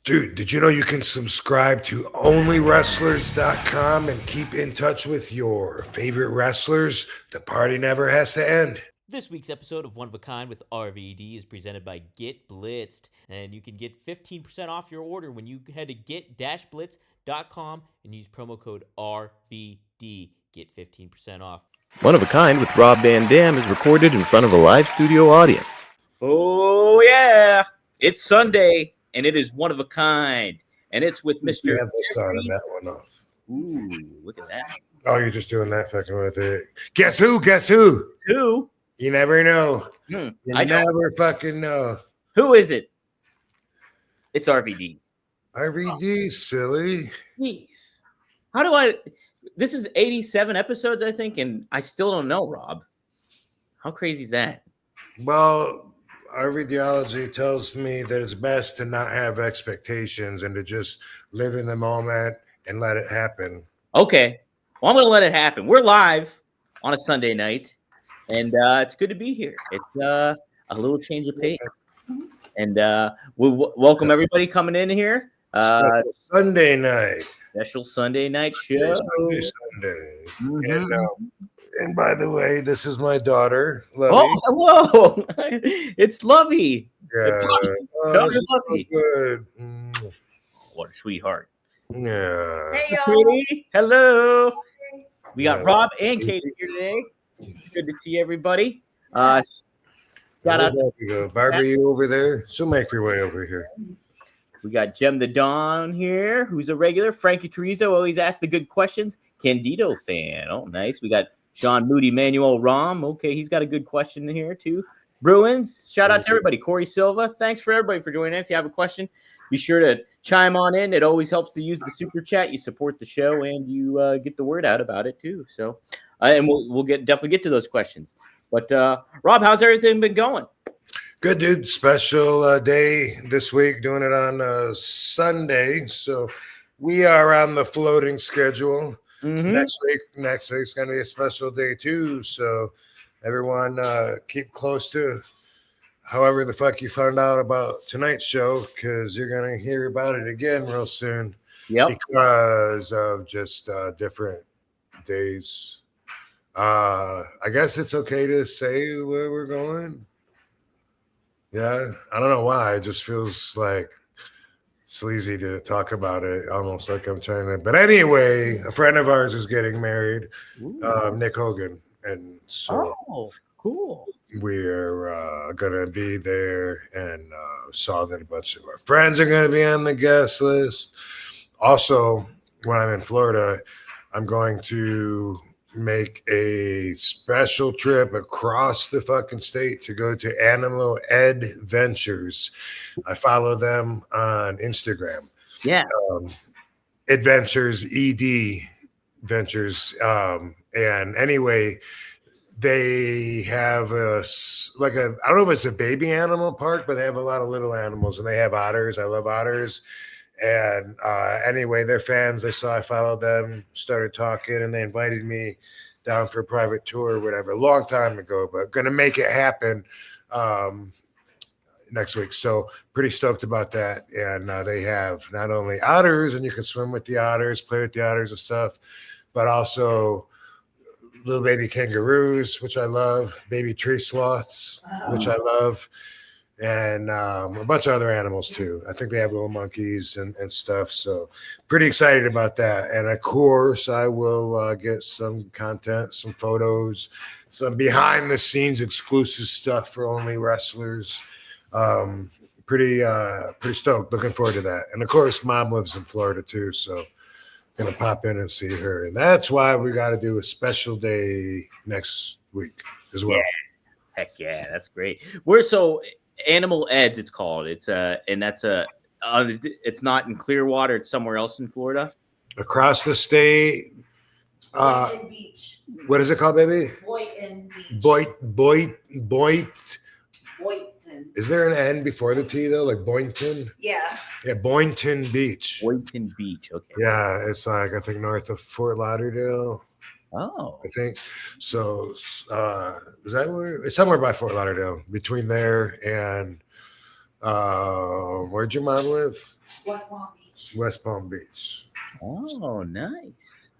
Dude, did you know you can subscribe to onlywrestlers.com and keep in touch with your favorite wrestlers? The party never has to end. This week's episode of One of a Kind with RVD is presented by Get Blitzed, and you can get 15% off your order when you head to get-blitz.com and use promo code RVD. Get 15% off. One of a Kind with Rob Van Dam is recorded in front of a live studio audience. Oh, yeah. It's Sunday, and it is One of a Kind. And it's with Mr. You have to start on that one off. Ooh, look at that. Oh, you're just doing that fucking with it. Guess who? Guess who? Who? You never know. I You never fucking know. Who is it? It's RVD. RVD, silly. Jeez. How do I... This is 87 episodes, I think, and I still don't know, Rob. How crazy is that? Well, our radiology tells me that it's best to not have expectations and to just live in the moment and let it happen. Okay. Well, I'm going to let it happen. We're live on a Sunday night, and it's good to be here. It's a little change of pace. And we'll welcome everybody coming in here. Special Sunday night. Special Sunday night show. Sunday. Mhm. And by the way, this is my daughter, Lovey. Oh, hello. It's Lovey. Yeah. Daughter she's so Lovey. good. What a sweetheart. Yeah. Hey, y'all. Katie, hello. We got Yeah. Rob and Katie here today. It's good to see everybody. Shout out. There we go. Barbara, you over there? She'll make her way over here. We got Jem the Dawn here, who's a regular. Frankie Teresa always asks the good questions. Candido fan. Oh, nice. We got Sean Moody, Manuel Rom. Okay, he's got a good question here, too. Bruins, shout out to everybody. Corey Silva, thanks for everybody for joining in. If you have a question, be sure to chime on in. It always helps to use the super chat. You support the show, and you get the word out about it, too. So, and we'll definitely get to those questions. But, Rob, how's everything been going? Good, dude. Special day this week, doing it on Sunday. So we are on the floating schedule. Mm-hmm. Next week's going to be a special day, too. So everyone keep close to however the fuck you found out about tonight's show, because you're going to hear about it again real soon. Yep. Because of just different days. I guess it's okay to say where we're going. Yeah, I don't know why. It just feels like sleazy to talk about it, almost like I'm trying to. But anyway, a friend of ours is getting married, Nick Hogan, and so cool. we're gonna be there, and saw that a bunch of our friends are gonna be on the guest list. Also, when I'm in Florida, I'm going to make a special trip across the fucking state to go to Animal Ed Ventures. I follow them on Instagram. Yeah. Adventures ED Ventures. And anyway, they have I don't know if it's a baby animal park, but they have a lot of little animals, and they have otters. I love otters. And anyway, they're fans. They saw I followed them, started talking, and they invited me down for a private tour or whatever, a long time ago, but going to make it happen next week. So pretty stoked about that. And they have not only otters, and you can swim with the otters, play with the otters and stuff, but also little baby kangaroos, which I love, baby tree sloths, which I love, and a bunch of other animals too. I think they have little monkeys and stuff. So pretty excited about that. And of course, I will get some content, some photos, some behind the scenes exclusive stuff for only wrestlers. Pretty stoked. Looking forward to that. And of course, Mom lives in Florida too, so gonna pop in and see her. And that's why we got to do a special day next week as well. Yeah. Heck yeah, that's great. We're so Animal Eds, it's called. It's and that's it's not in Clearwater. It's somewhere else in Florida. Across the state. Boynton Beach. What is it called, baby? Boynton Beach. Boynton. Boynton. Is there an N before the T though? Like Boynton? Yeah. Yeah, Boynton Beach. Boynton Beach. Okay. Yeah, it's like I think north of Fort Lauderdale. Oh. I think so. Is that where it's somewhere by Fort Lauderdale, between there and Where'd your mom live? West Palm Beach. West Palm Beach. Oh, nice.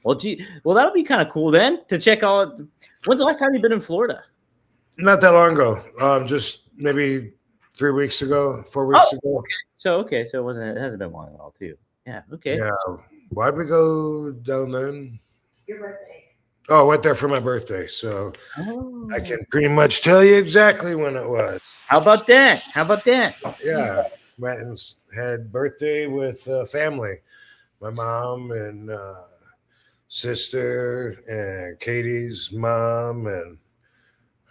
Well, gee, well, that'll be kind of cool then to check all. When's the last time you've been in Florida? Not that long ago. Just maybe 3 weeks ago, 4 weeks ago. So it hasn't been long at all, too. Yeah. Okay. Yeah. Why'd we go down then? Your birthday. Oh, I went there for my birthday, so Oh. I can pretty much tell you exactly when it was. How about that? Yeah, went and had birthday with family. My mom and sister and Katie's mom and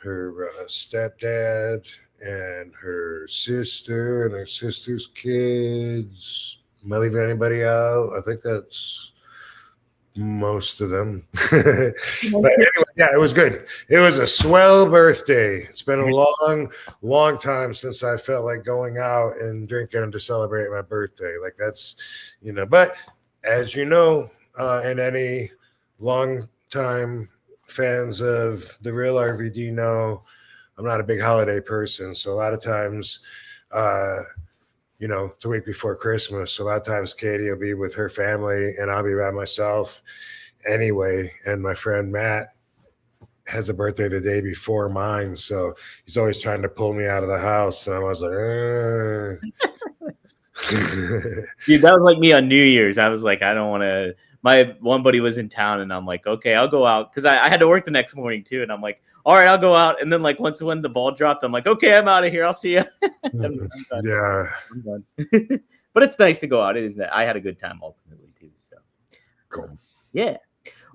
her stepdad and her sister and her sister's kids. Am I leaving anybody out? I think that's most of them. But anyway, yeah, it was good. It was a swell birthday. It's been a long time since I felt like going out and drinking to celebrate my birthday. Like that's, but as you know, and any long time fans of the real RVD know, I'm not a big holiday person. So a lot of times, it's a week before Christmas. So a lot of times Katie will be with her family and I'll be by myself anyway. And my friend Matt has a birthday the day before mine. So he's always trying to pull me out of the house. And I was like, Dude, that was like me on New Year's. I was like, I don't want to. My one buddy was in town, and I'm like, okay, I'll go out because I had to work the next morning too. And I'm like, all right, I'll go out. And then like when the ball dropped, I'm like, okay, I'm out of here. I'll see you. I'm done. Yeah. I'm done. But it's nice to go out. It is that I had a good time ultimately too. So Cool. Yeah.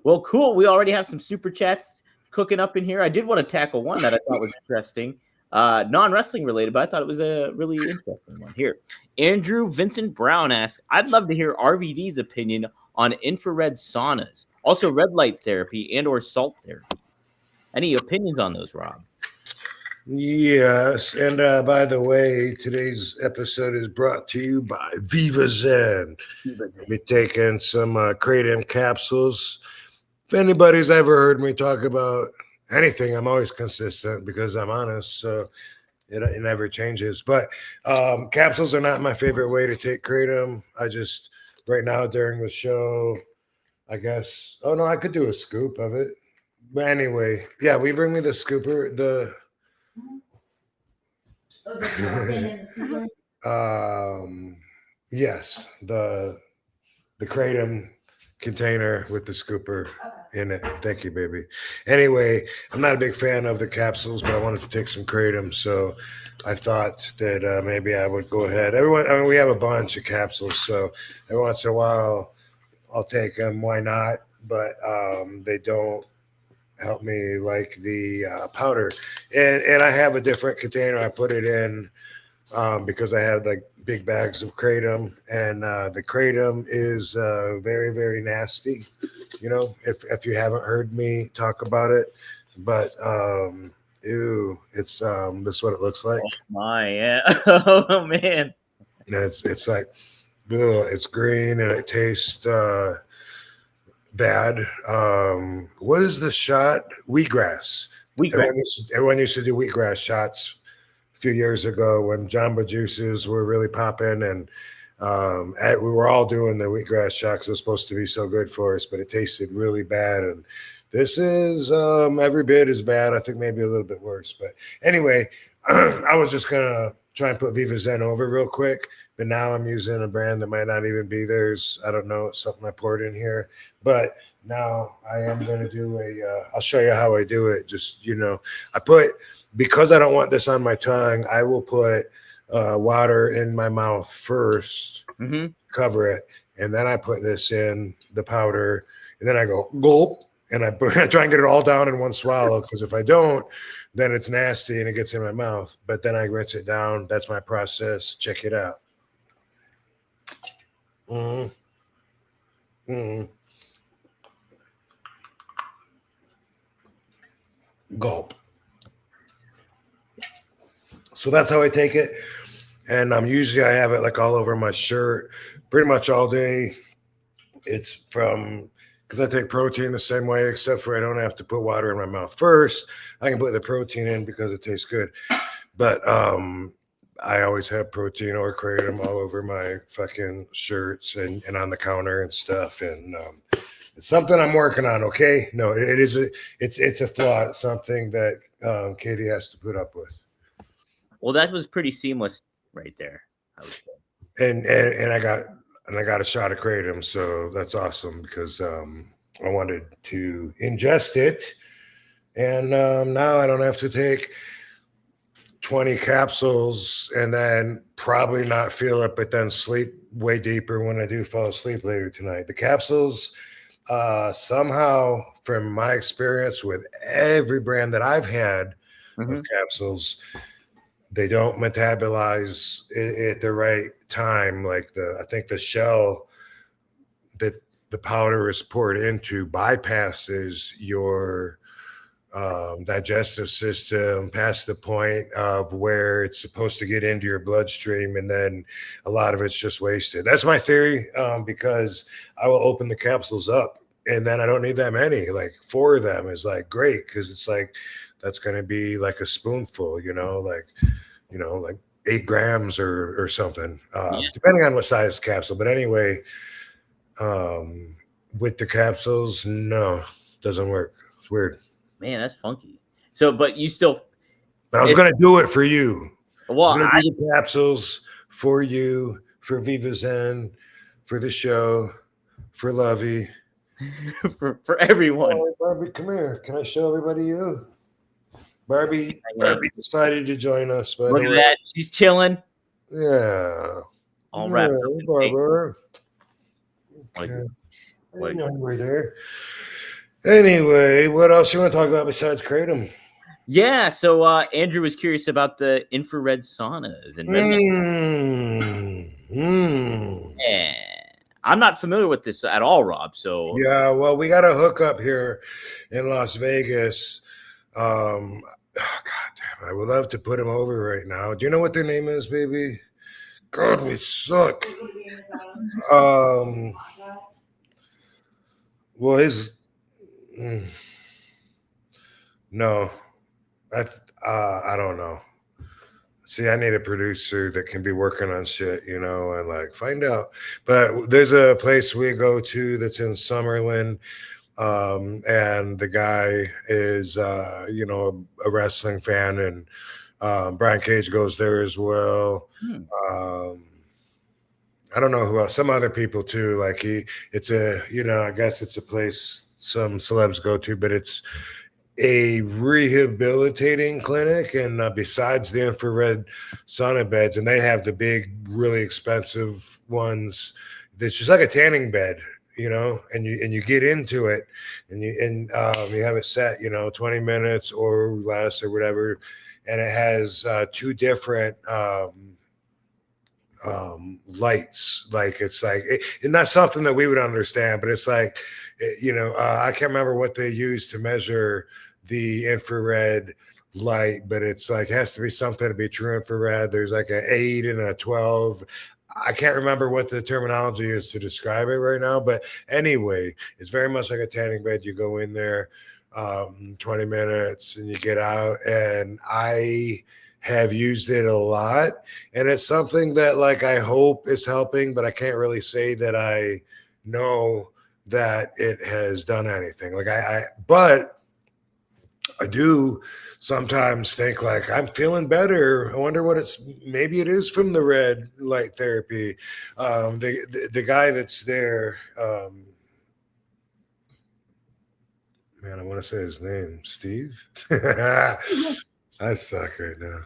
Well, cool. We already have some super chats cooking up in here. I did want to tackle one that I thought was interesting. Non-wrestling related, but I thought it was a really interesting one here. Andrew Vincent Brown asks, I'd love to hear RVD's opinion on infrared saunas, also red light therapy and or salt therapy. Any opinions on those, Rob? Yes. And by the way, today's episode is brought to you by Viva Zen. We're taking some kratom capsules. If anybody's ever heard me talk about anything, I'm always consistent because I'm honest. So it never changes. But capsules are not my favorite way to take kratom. I just, right now during the show, I guess, oh no, I could do a scoop of it. But anyway, yeah, will you bring me the scooper? Yes, the kratom container with the scooper in it. Thank you, baby. Anyway, I'm not a big fan of the capsules, but I wanted to take some kratom, so I thought that maybe I would go ahead. We have a bunch of capsules, so every once in a while I'll take them. Why not? But they don't help me like the powder. And I have a different container I put it in because I have like big bags of kratom, and the kratom is very, very nasty. If you haven't heard me talk about it, but ew, it's this is what it looks like. Oh my, yeah. Oh man. And it's like, ugh, it's green and it tastes bad. What is the shot? Wheatgrass. Everyone used to do wheatgrass shots a few years ago when Jamba Juices were really popping, and we were all doing the wheatgrass shots. It was supposed to be so good for us, but it tasted really bad. And this is every bit as bad. I think maybe a little bit worse. But anyway, I was just gonna try and put Viva Zen over real quick, but now I'm using a brand that might not even be theirs. I don't know. It's something I poured in here, but now I am going to do I'll show you how I do it. Just, because I don't want this on my tongue, I will put water in my mouth first, cover it. And then I put this in the powder, and then I go gulp, and I try and get it all down in one swallow. Because if I don't, then it's nasty and it gets in my mouth. But then I rinse it down. That's my process. Check it out. Gulp. So that's how I take it. And usually I have it like all over my shirt pretty much all day. It's because I take protein the same way, except for I don't have to put water in my mouth first. I can put the protein in because it tastes good. But I always have protein or kratom all over my fucking shirts and on the counter and stuff. And it's something I'm working on. Okay, no, it is it's a flaw. It's something that Katie has to put up with. Well, that was pretty seamless right there, I would say. And I got a shot of kratom, so that's awesome because I wanted to ingest it, and now I don't have to take 20 capsules and then probably not feel it, but then sleep way deeper when I do fall asleep later tonight. The capsules, somehow, from my experience with every brand that I've had of capsules, they don't metabolize at the right time. Like I think the shell that the powder is poured into bypasses your digestive system past the point of where it's supposed to get into your bloodstream, and then a lot of it's just wasted. That's my theory, because I will open the capsules up and then I don't need that many. Like 4 of them is like great because it's like that's going to be like a spoonful, like 8 grams or something, depending on what size capsule. But anyway, with the capsules, no, doesn't work. It's weird. Man, that's funky. So, but you still. I was going to do it for you. Well, I was going to do the capsules for you, for Viva Zen, for the show, for Lovey. for everyone. Oh, Barbie, come here. Can I show everybody you? Barbie decided to join us. By Look the at way. that. She's chilling. Yeah. All right. Barbara. Okay. I know you were there. Anyway, what else you want to talk about besides kratom? Yeah. So Andrew was curious about the infrared saunas and Yeah. I'm not familiar with this at all, Rob. So yeah, well, we got a hookup here in Las Vegas. God damn, I would love to put him over right now. Do you know what their name is, baby? God, we suck. Well, his no, I don't know. See, I need a producer that can be working on shit, and like find out. But there's a place we go to that's in Summerlin, and the guy is, a wrestling fan, and Brian Cage goes there as well. I don't know who else. Some other people too. Like it's I guess it's a place some celebs go to, but it's a rehabilitating clinic, and besides the infrared sauna beds, and they have the big, really expensive ones. It's just like a tanning bed, and you get into it, and you have it set, 20 minutes or less or whatever, and it has 2 different lights. Like it's like and that's something that we would understand, but it's like I can't remember what they use to measure the infrared light, but it's like it has to be something to be true infrared. There's like an 8 and a 12. I can't remember what the terminology is to describe it right now, but anyway, it's very much like a tanning bed. You go in there 20 minutes and you get out, and I have used it a lot, and it's something that like I hope is helping, but I can't really say that I know that it has done anything. Like but I do sometimes think like I'm feeling better. I wonder what maybe it is from the red light therapy. The guy that's there, man, I want to say his name, Steve. I suck right now.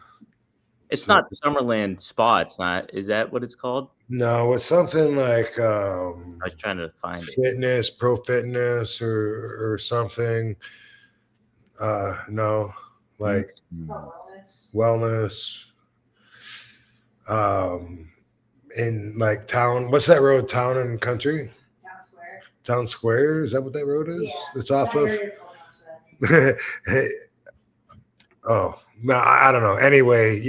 It's not Summerland Spa. It's not. Is that what it's called? No, it's something like I was trying to find fitness, pro fitness, or something. No, like wellness. In like town. What's that road? Town and Country. Town Square. Is that what that road is? Yeah, it's off of. Oh no, I don't know. Anyway,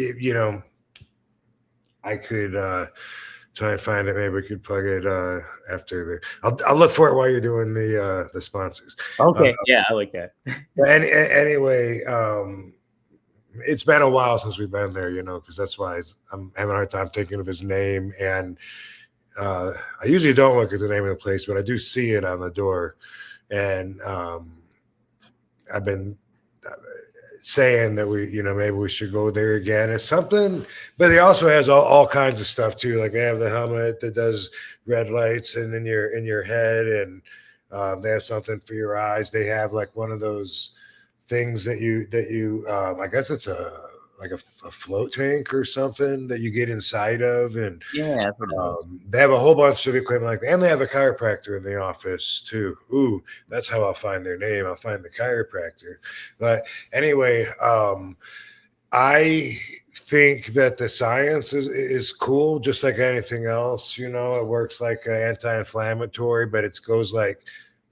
I could try and find it. Maybe we could plug it after I'll look for it while you're doing the sponsors. Okay, yeah, I like that. Anyway, it's been a while since we've been there, because that's why I'm having a hard time thinking of his name. And I usually don't look at the name of the place, but I do see it on the door. And I've been saying that maybe we should go there again. It's something, but he also has all kinds of stuff too. Like they have the helmet that does red lights and in your head, and they have something for your eyes. They have like one of those things that you I guess it's like a float tank or something that you get inside of, and Yeah, I've heard of those. they have a whole bunch of equipment like that. And they have a chiropractor in the office too. Ooh, that's how I'll find their name. I'll find the chiropractor. But anyway, I think that the science is cool, just like anything else. It works like an anti-inflammatory, but it goes like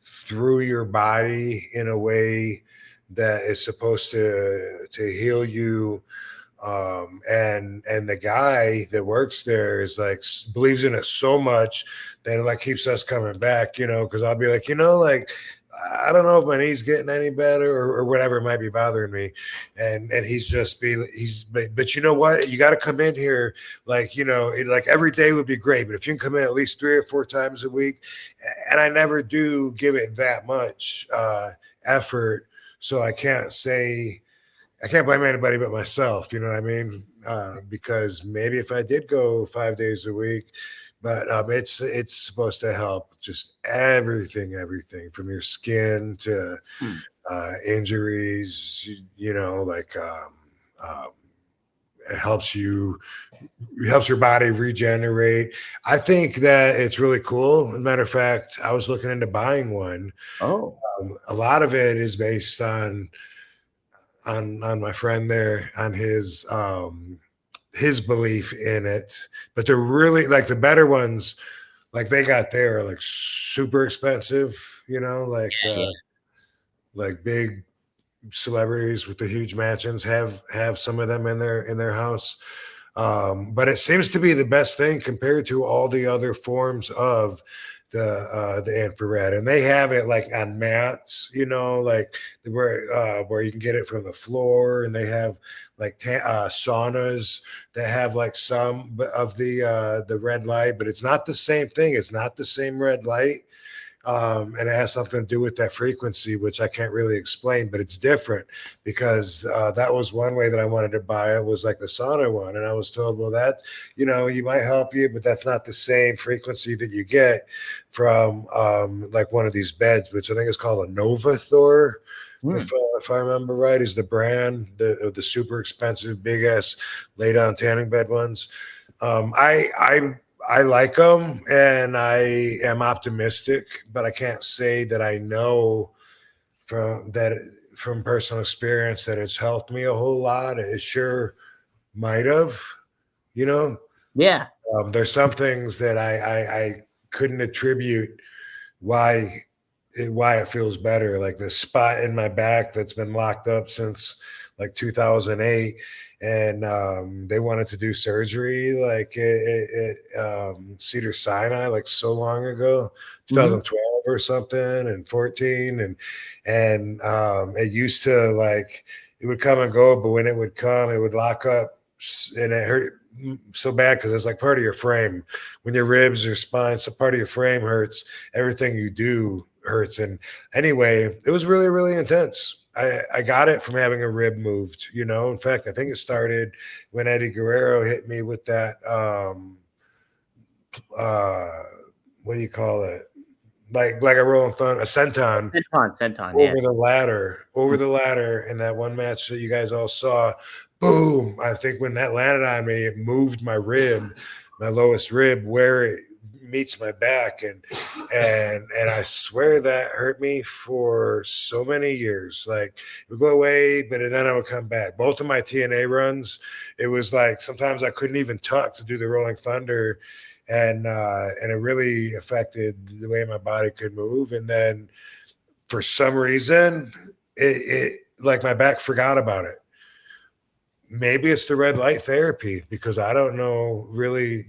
through your body in a way that is supposed to heal you. And the guy that works there is like believes in it so much that it like keeps us coming back, because I'll be like, like I don't know if my knee's getting any better or whatever might be bothering me. And he's but you know what? You got to come in here. Like, like every day would be great. But if you can come in at least 3 or 4 times a week, and I never do give it that much effort. So I can't blame anybody but myself. You know what I mean? Because maybe if I did go 5 days a week, but it's supposed to help just everything from your skin to injuries, like it helps your body regenerate. I think that it's really cool. As a matter of fact, I was looking into buying one. Oh, A lot of it is based on my friend there, on his belief in it. But they're really like the better ones, like they got there, are like super expensive, like big celebrities with the huge mansions have some of them in their house. But it seems to be the best thing compared to all the other forms of the infrared, and they have it like on mats, like where you can get it from the floor, and they have like saunas that have like some of the red light, but it's not the same thing. It's not the same red light. And it has something to do with that frequency, which I can't really explain, but it's different because that was one way that I wanted to buy it, was like the sauna one. And I was told, well, that, you might help you, but that's not the same frequency that you get from like one of these beds, which I think is called a Nova Thor. If I remember right, is the brand, the super expensive, big ass lay down tanning bed ones. I like them, and I am optimistic, but I can't say that I know from personal experience that it's helped me a whole lot. It sure might have, yeah. There's some things that I couldn't attribute why it feels better, like the spot in my back that's been locked up since like 2008, and they wanted to do surgery like Cedar Sinai like so long ago, 2012 or something, and 14, and it used to, like, it would come and go, but when it would come, it would lock up, and it hurt so bad because it's like part of your frame. When your ribs or spine, some part of your frame hurts, everything you do hurts. And anyway, it was really, really intense. I got it from having a rib moved, In fact, I think it started when Eddie Guerrero hit me with that what do you call it? Like a Rolling Thunder, a senton, Senton, over the ladder in that one match that you guys all saw. Boom! I think when that landed on me, it moved my rib, my lowest rib, where it meets my back, and I swear that hurt me for so many years. Like, it would go away, but then I would come back. Both of my TNA runs, it was like sometimes I couldn't even tuck to do the Rolling Thunder, and it really affected the way my body could move. And then for some reason, it like my back forgot about it. Maybe it's the red light therapy, because I don't know really,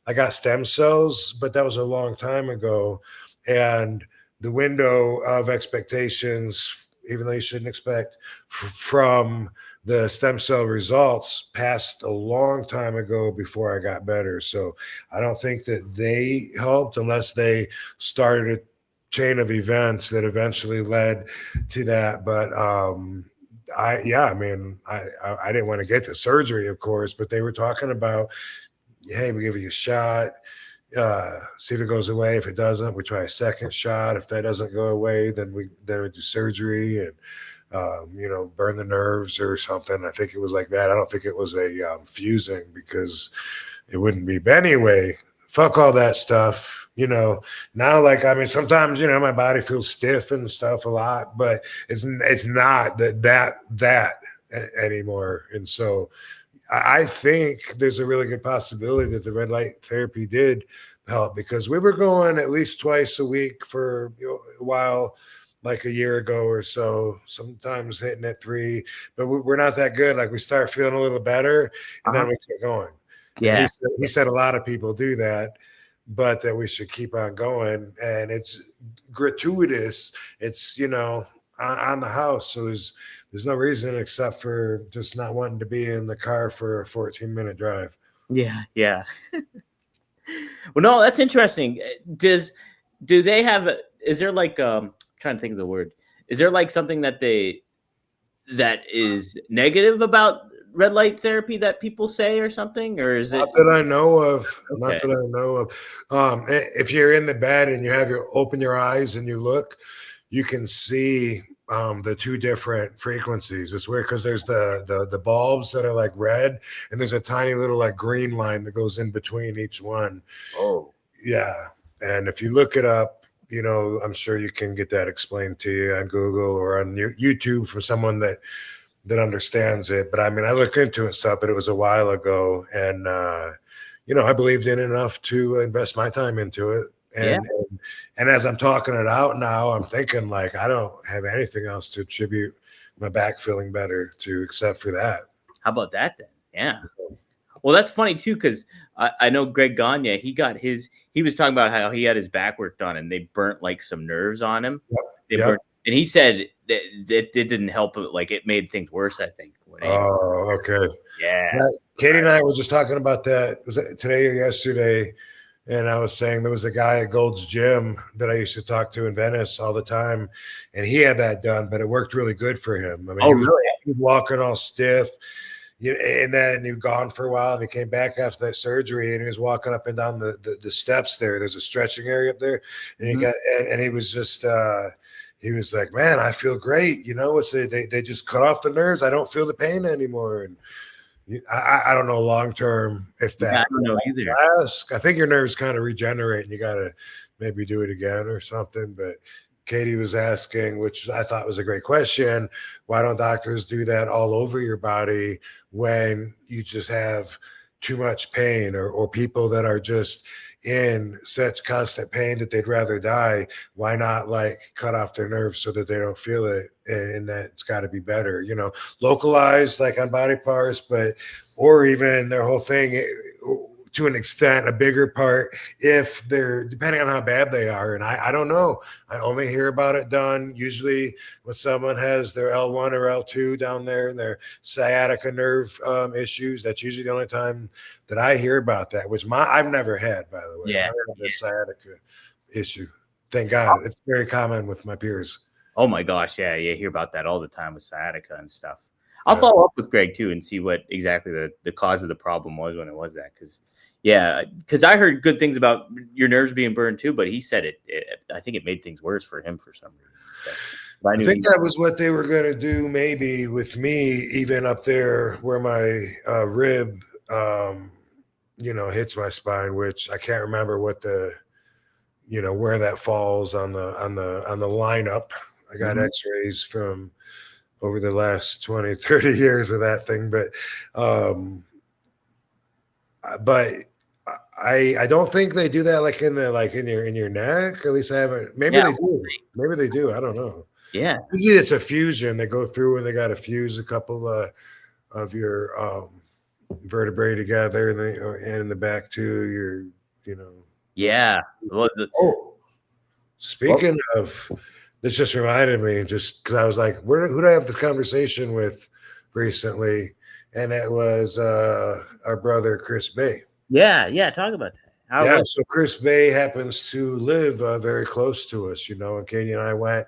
I got stem cells, but that was a long time ago. And the window of expectations even though you shouldn't expect from the stem cell results, passed a long time ago before I got better. So I don't think that they helped unless they started a chain of events that eventually led to that. But I didn't want to get the surgery, of course, but they were talking about, hey, we give you a shot, see if it goes away. If it doesn't, we try a second shot. If that doesn't go away, then we do surgery and burn the nerves or something. I think it was like that. I don't think it was a fusing, because it wouldn't be. But anyway, fuck all that stuff. Now, like, I mean, sometimes, my body feels stiff and stuff a lot, but it's not that anymore. And so I think there's a really good possibility that the red light therapy did help, because we were going at least twice a week for a while, like a year ago or so, sometimes hitting at 3, but we're not that good. Like, we start feeling a little better and then we keep going. Yeah. And he said a lot of people do that, but that we should keep on going. And it's gratuitous. It's, on the house. So there's no reason except for just not wanting to be in the car for a 14-minute drive. Yeah. Well, no, that's interesting. Do they have? Is there like trying to think of the word? Is there like something that is negative about red light therapy that people say or something, or is Not it? that I know of. Okay. Not that I know of. If you're in the bed and you open your eyes and you look, you can see the 2 different frequencies. It's weird because there's the bulbs that are like red, and there's a tiny little like green line that goes in between each one. Oh, yeah. And if you look it up, I'm sure you can get that explained to you on Google or on YouTube from someone that understands it. But I mean, I looked into it stuff, but it was a while ago, and I believed in it enough to invest my time into it. And as I'm talking it out now, I'm thinking, like, I don't have anything else to attribute my back feeling better to except for that. how about that then? Yeah. Well, that's funny too, because I know Greg Gagne. He was talking about how he had his back work done, and they burnt like some nerves on him. Yep. And he said that it didn't help. Like, it made things worse, I think. Oh, okay. Yeah. Katie and I were just talking about that. Was it today or yesterday? And I was saying there was a guy at Gold's Gym that I used to talk to in Venice all the time, and he had that done, but it worked really good for him. I mean, he was walking all stiff, and then he was gone for a while, and he came back after that surgery, and he was walking up and down the steps there. There's a stretching area up there, and he was just he was like, man, I feel great. They just cut off the nerves. I don't feel the pain anymore. And I don't know long term if that. I don't know either. I think your nerves kind of regenerate, and you got to maybe do it again or something. But Katie was asking, which I thought was a great question, why don't doctors do that all over your body when you just have too much pain, or people that are just in such constant pain that they'd rather die? Why not like cut off their nerves so that they don't feel it, and that it's got to be better, localized like on body parts, or even their whole thing to an extent, a bigger part if they're, depending on how bad they are. And I don't know. I only hear about it done usually when someone has their L1 or L2 down there and their sciatica nerve issues. That's usually the only time that I hear about that, which I've never had, by the way. Yeah. I never had the sciatica issue. Thank God. It's very common with my peers. Oh my gosh, yeah, you hear about that all the time with sciatica and stuff. I'll follow up with Greg too and see what exactly the cause of the problem was when it was that. Because I heard good things about your nerves being burned too, but he said I think it made things worse for him for some reason. I think that was what they were going to do maybe with me, even up there where my rib, hits my spine, which I can't remember what where that falls on the lineup. I got x-rays from over the last 20, 30 years of that thing. But I don't think they do that like in your neck. At least I haven't. Maybe they do. Maybe they do. I don't know. Yeah. Usually it's a fusion. They go through and they got to fuse a couple of your vertebrae together, and in the back too. Yeah. Well, speaking of This just reminded me, just because I was like, who did I have this conversation with recently? And it was our brother Chris Bay. Yeah, talk about that. How Yeah, was so Chris Bay happens to live very close to us, and Katie and I went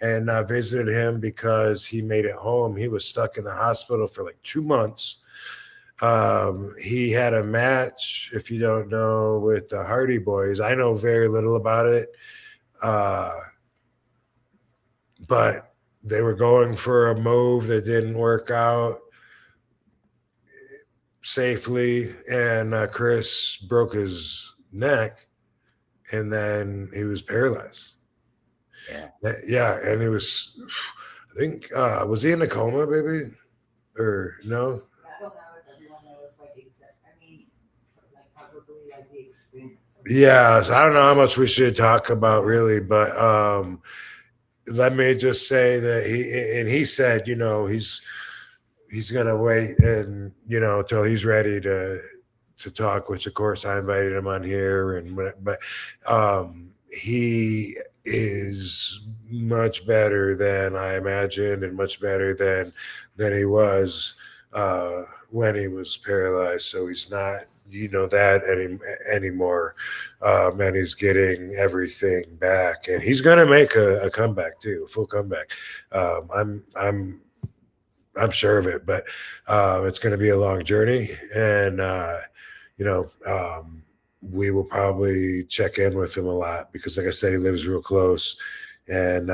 and visited him because he made it home. He was stuck in the hospital for like 2 months. He had a match, if you don't know, with the Hardy Boys. I know very little about it, but they were going for a move that didn't work out safely, and Chris broke his neck, and then he was paralyzed. Yeah, and it was, I think, was he in a coma, baby, or no? I don't know if everyone knows, like, probably, like, the extent. Yeah, so I don't know how much we should talk about really, but let me just say that he said, he's gonna wait and till he's ready to talk, which of course I invited him on here, but he is much better than I imagined, and much better than he was when he was paralyzed. So he's not that anymore, and he's getting everything back, and he's gonna make a comeback too, a full comeback. I'm sure of it, but it's going to be a long journey, and we will probably check in with him a lot because, like I said, he lives real close, and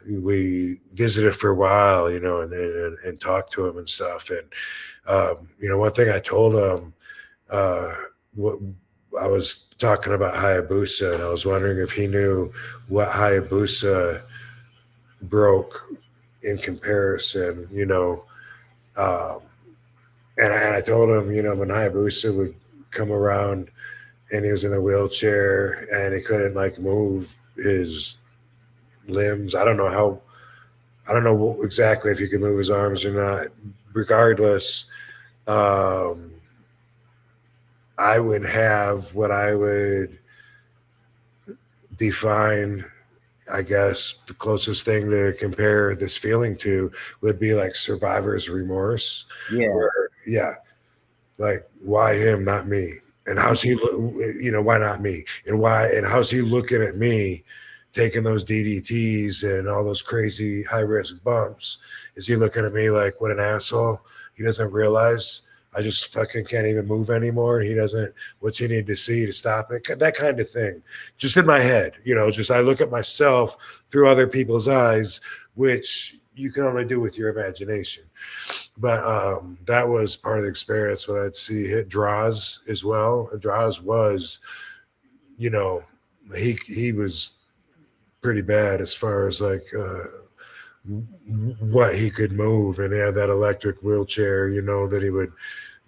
we visited for a while, and talked to him and stuff. And one thing I told him, what I was talking about Hayabusa, and I was wondering if he knew what Hayabusa broke in comparison, and I told him, when Hayabusa would come around and he was in a wheelchair and he couldn't like move his limbs. I don't know exactly if he could move his arms or not. Regardless, I would have what I would define, I guess the closest thing to compare this feeling to would be like survivor's remorse. Yeah. Like, why him, not me? And how's he, why not me? And how's he looking at me taking those DDTs and all those crazy high risk bumps? Is he looking at me like, what an asshole? He doesn't realize I just fucking can't even move anymore. He doesn't, what's he need to see to stop it? That kind of thing. Just in my head, just I look at myself through other people's eyes, which you can only do with your imagination. But that was part of the experience when I'd see hit Draws as well. And Draws was, he was pretty bad as far as like what he could move, and he had that electric wheelchair, that he would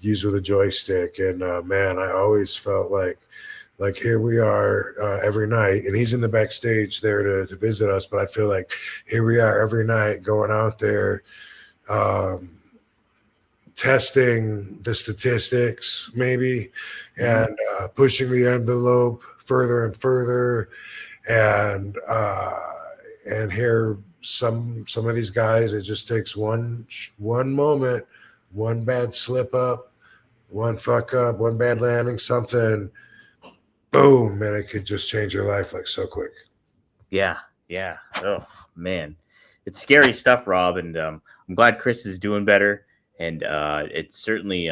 use with a joystick. And man, I always felt like here we are every night, and he's in the backstage there to visit us, but I feel like here we are every night going out there, testing the statistics maybe, and pushing the envelope further and further, and here some of these guys, it just takes one moment, one bad slip up, one fuck up, one bad landing, something, boom, and it could just change your life like so quick. Yeah. Oh man, it's scary stuff, Rob, and I'm glad Chris is doing better. And it's certainly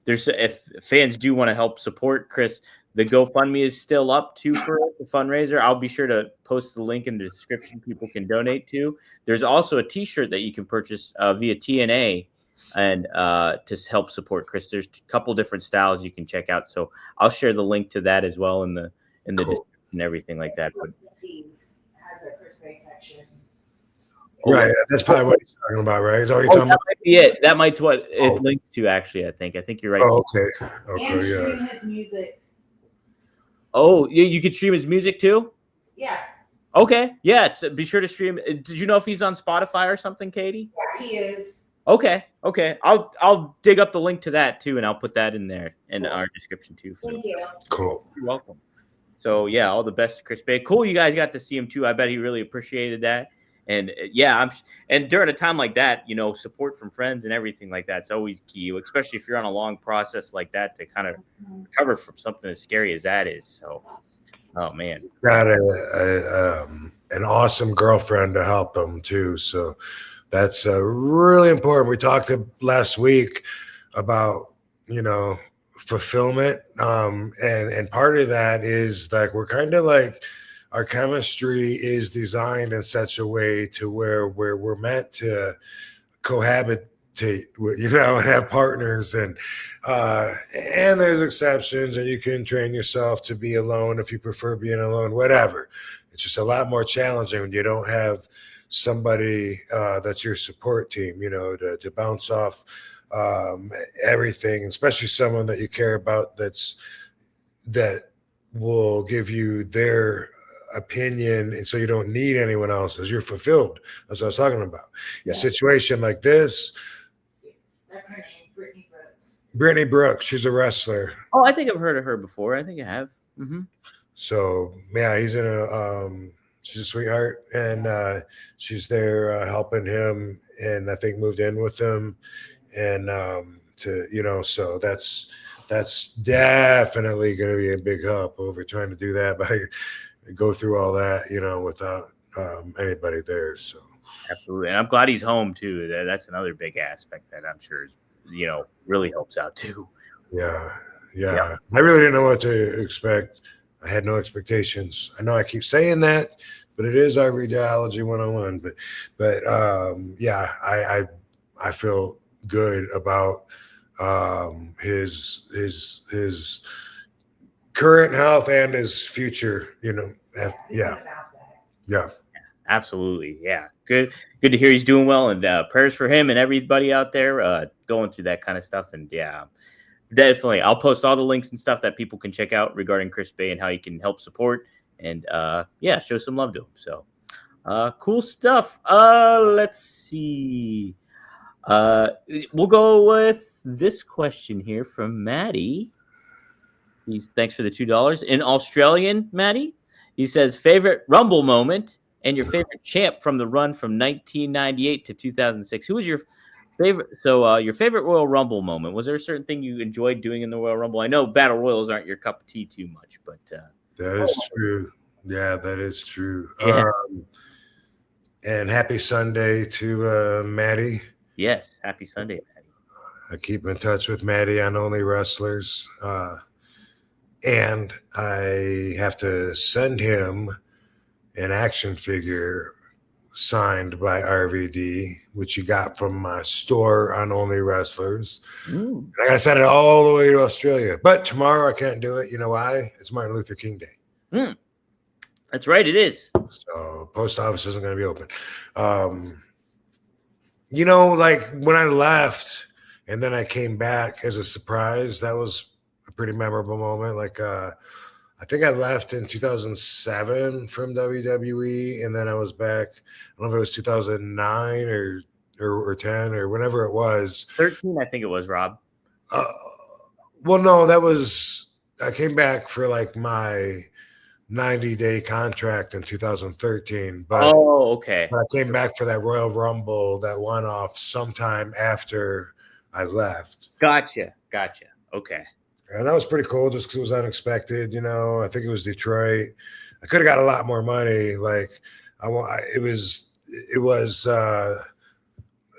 there's, if fans do want to help support Chris, the GoFundMe is still up too for the fundraiser. I'll be sure to post the link in the description. People can donate to. There's also a T-shirt that you can purchase via TNA, and to help support Chris. There's a couple different styles you can check out. So I'll share the link to that as well in the Cool. description and everything like that. Has a Chris Bay section. Right, that's probably what he's talking about, right? Is that what you're Oh, talking that about? might be it. That might be what it links to, actually. I think you're right. Oh, okay. And Okay, yeah. stream his music. Oh, you could stream his music too? Yeah, Okay. Yeah. Be sure to stream. Did you know if he's on Spotify or something, Katie? yeah, he is. Okay. I'll dig up the link to that too, and I'll put that in there in our description too. So Thank you. Cool. you're welcome. So yeah, all the best to Chris Bay. Cool, you guys got to see him too. I bet he really appreciated that. And yeah, and during a time like that, support from friends and everything like that's always key, especially if you're on a long process like that to kind of recover from something as scary as that is. So, oh man, Got an awesome girlfriend to help him too. So that's really important. We talked last week about fulfillment, and part of that is like we're kind of like our chemistry is designed in such a way to where we're meant to cohabitate, and have partners, and there's exceptions, and you can train yourself to be alone if you prefer being alone, whatever. It's just a lot more challenging when you don't have somebody that's your support team, to bounce off everything, especially someone that you care about that will give you their opinion, and so you don't need anyone else's. You're fulfilled. That's what I was talking about. Yeah. A situation like this. That's her name, Brittany Brooks. Brittany Brooks, she's a wrestler. Oh, I think I've heard of her before. I think I have. Mm-hmm. So yeah, he's she's a sweetheart, and she's there helping him, and I think moved in with him, and so that's definitely going to be a big help over trying to do that, by go through all that, without anybody there. So Absolutely, and I'm glad he's home too. That's another big aspect that I'm sure really helps out too. Yeah. I really didn't know what to expect. I had no expectations. I know I keep saying that, but it is RVDology 101. But I feel good about his current health and his future. Yeah. Absolutely, yeah. Good to hear he's doing well, and prayers for him and everybody out there going through that kind of stuff. And yeah, definitely, I'll post all the links and stuff that people can check out regarding Chris Bay and how you can help support and show some love to him. So cool stuff. Let's see. We'll go with this question here from Maddie. Thanks for the $2 in Australian, Maddie. He says, favorite Rumble moment and your favorite champ from the run from 1998 to 2006. Who was your favorite? So your favorite Royal Rumble moment, was there a certain thing you enjoyed doing in the Royal Rumble? I know Battle Royals aren't your cup of tea too much, but that is true. Yeah, that is true. Yeah. And happy Sunday to Maddie. Yes, happy Sunday, Maddie. I keep in touch with Maddie on Only Wrestlers. And I have to send him an action figure signed by RVD, which you got from my store on Only Wrestlers. I got to send it all the way to Australia. But tomorrow I can't do it. You know why? It's Martin Luther King Day. That's right, it is. So post office isn't going to be open. Like when I left and then I came back as a surprise, that was a pretty memorable moment. Like I think I left in 2007 from WWE, and then I was back. I don't know if it was 2009 or 10 or whenever it was. 13, I think it was, Rob. Well, no, I came back for like my 90-day contract in 2013. But okay. But I came back for that Royal Rumble, that one-off, sometime after I left. Gotcha. Okay. And that was pretty cool just because it was unexpected. I think it was Detroit. I could have got a lot more money. Like it was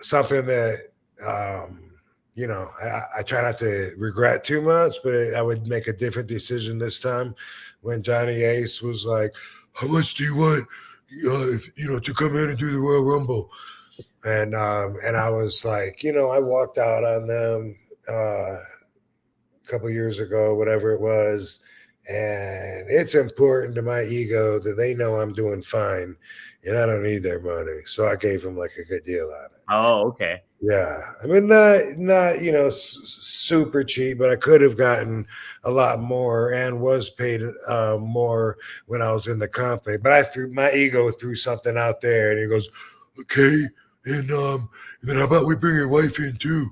something that, I try not to regret too much, but I would make a different decision this time when Johnny Ace was like, how much do you want, to come in and do the Royal Rumble? And I was like, I walked out on them, a couple of years ago, whatever it was, and it's important to my ego that they know I'm doing fine, and I don't need their money, so I gave them like a good deal on it. Oh, okay. Yeah, I mean, not super cheap, but I could have gotten a lot more and was paid more when I was in the company. But I threw something out there, and he goes, okay, and then how about we bring your wife in too?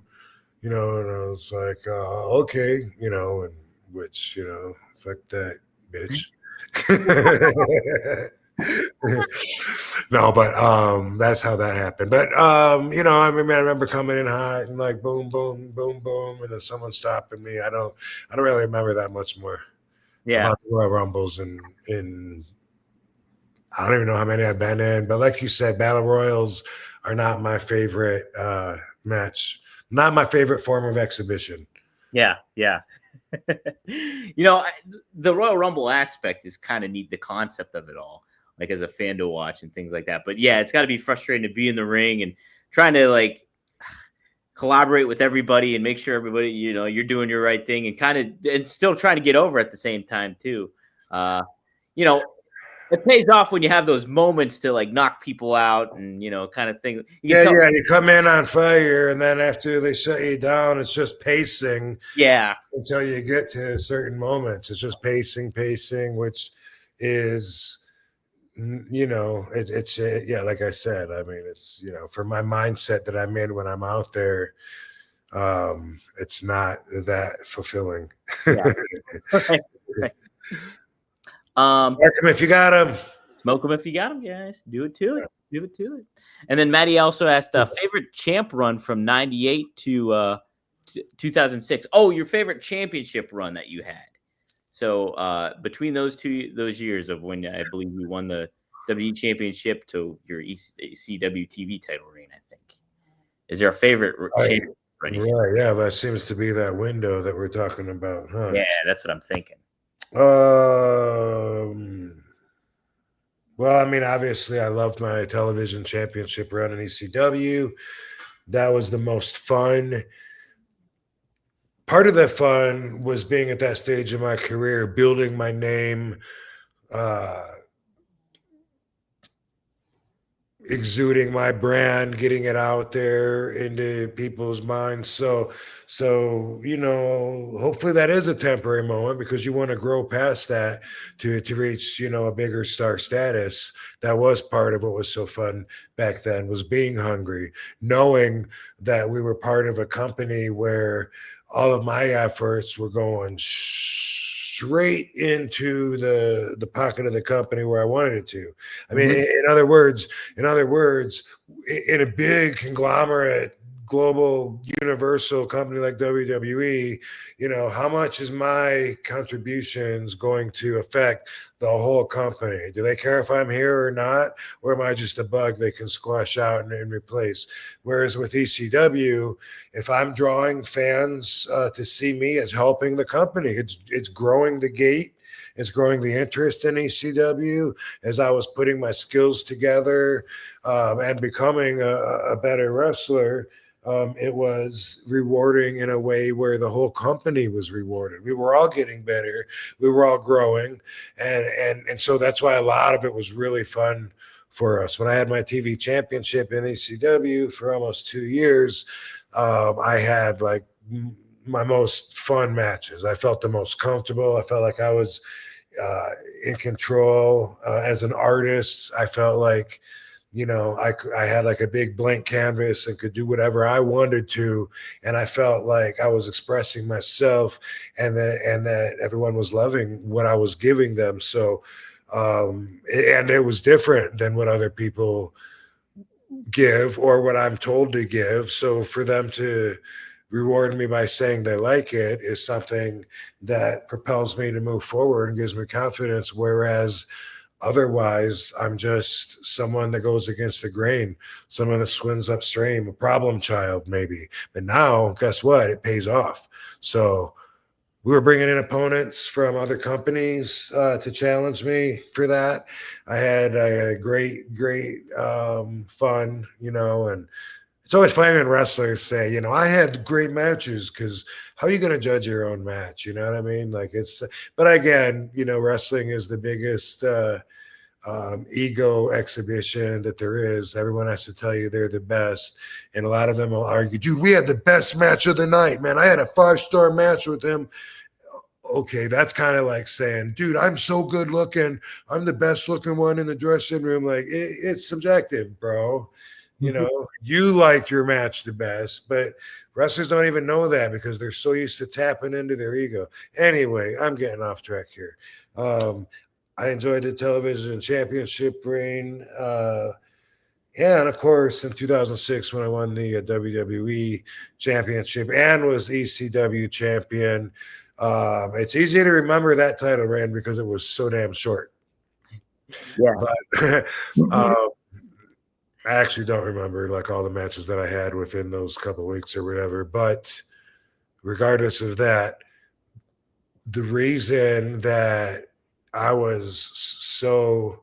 And I was like, okay, and which, fuck that bitch. No, but that's how that happened. But I remember coming in hot and like boom, boom, boom, boom, and then someone stopping me. I don't really remember that much more Yeah. about the Royal Rumbles in I don't even know how many I've been in, but like you said, Battle Royals are not my favorite match, not my favorite form of exhibition. Yeah. The Royal Rumble aspect is kind of neat, the concept of it all, like as a fan to watch and things like that. But yeah, it's got to be frustrating to be in the ring and trying to like collaborate with everybody and make sure everybody, you're doing your right thing and still trying to get over at the same time too. It pays off when you have those moments to like knock people out and kind of things. Yeah, you come in on fire, and then after they shut you down, it's just pacing. Yeah, until you get to certain moments, it's just pacing, which is, it's yeah, like I said, I mean, it's for my mindset that I'm in when I'm out there, it's not that fulfilling. Yeah. Right. Spark 'em if you got them. Smoke them if you got them, guys. Do it to it. Do it to it. And then Maddie also asked favorite champ run from 98 to 2006. Oh, your favorite championship run that you had. So between those years of when I believe you won the WWE championship to your ECW TV title reign, I think. Is there a favorite championship run? Yeah, that seems to be that window that we're talking about, huh? Yeah, that's what I'm thinking. Well, I mean, obviously, I loved my television championship run in ECW. That was the most fun. Part of the fun was being at that stage of my career, building my name, exuding my brand, getting it out there into people's minds. So hopefully that is a temporary moment, because you want to grow past that to reach a bigger star status. That was part of what was so fun back then, was being hungry, knowing that we were part of a company where all of my efforts were going straight into the pocket of the company where I wanted it to. I mean, in other words, in a big conglomerate, global, universal company like WWE, how much is my contributions going to affect the whole company? Do they care if I'm here or not? Or am I just a bug they can squash out and replace? Whereas with ECW, if I'm drawing fans to see me as helping the company, it's growing the gate. It's growing the interest in ECW as I was putting my skills together and becoming a better wrestler. It was rewarding in a way where the whole company was rewarded. We were all getting better. We were all growing. And so that's why a lot of it was really fun for us. When I had my TV championship in ECW for almost 2 years, I had like my most fun matches. I felt the most comfortable. I felt like I was in control as an artist. I felt like, I had like a big blank canvas and could do whatever I wanted to. And I felt like I was expressing myself, and that everyone was loving what I was giving them. So, and it was different than what other people give or what I'm told to give. So for them to reward me by saying they like it is something that propels me to move forward and gives me confidence. Whereas otherwise, I'm just someone that goes against the grain, someone that swims upstream, a problem child maybe. But now, guess what? It pays off. So we were bringing in opponents from other companies to challenge me for that. I had a great fun, and it's always funny when wrestlers say, I had great matches, because how are you going to judge your own match? You know what I mean? Like but again, wrestling is the biggest ego exhibition that there is. Everyone has to tell you they're the best. And a lot of them will argue, dude, we had the best match of the night, man. I had a 5-star match with him. Okay, that's kind of like saying, dude, I'm so good looking. I'm the best looking one in the dressing room. Like, it's subjective, bro. You liked your match the best, but wrestlers don't even know that because they're so used to tapping into their ego. Anyway, I'm getting off track here. I enjoyed the television championship reign. And of course, in 2006, when I won the WWE championship and was ECW champion, it's easy to remember that title reign because it was so damn short. Yeah. But I actually don't remember like all the matches that I had within those couple weeks or whatever. But regardless of that, the reason that I was so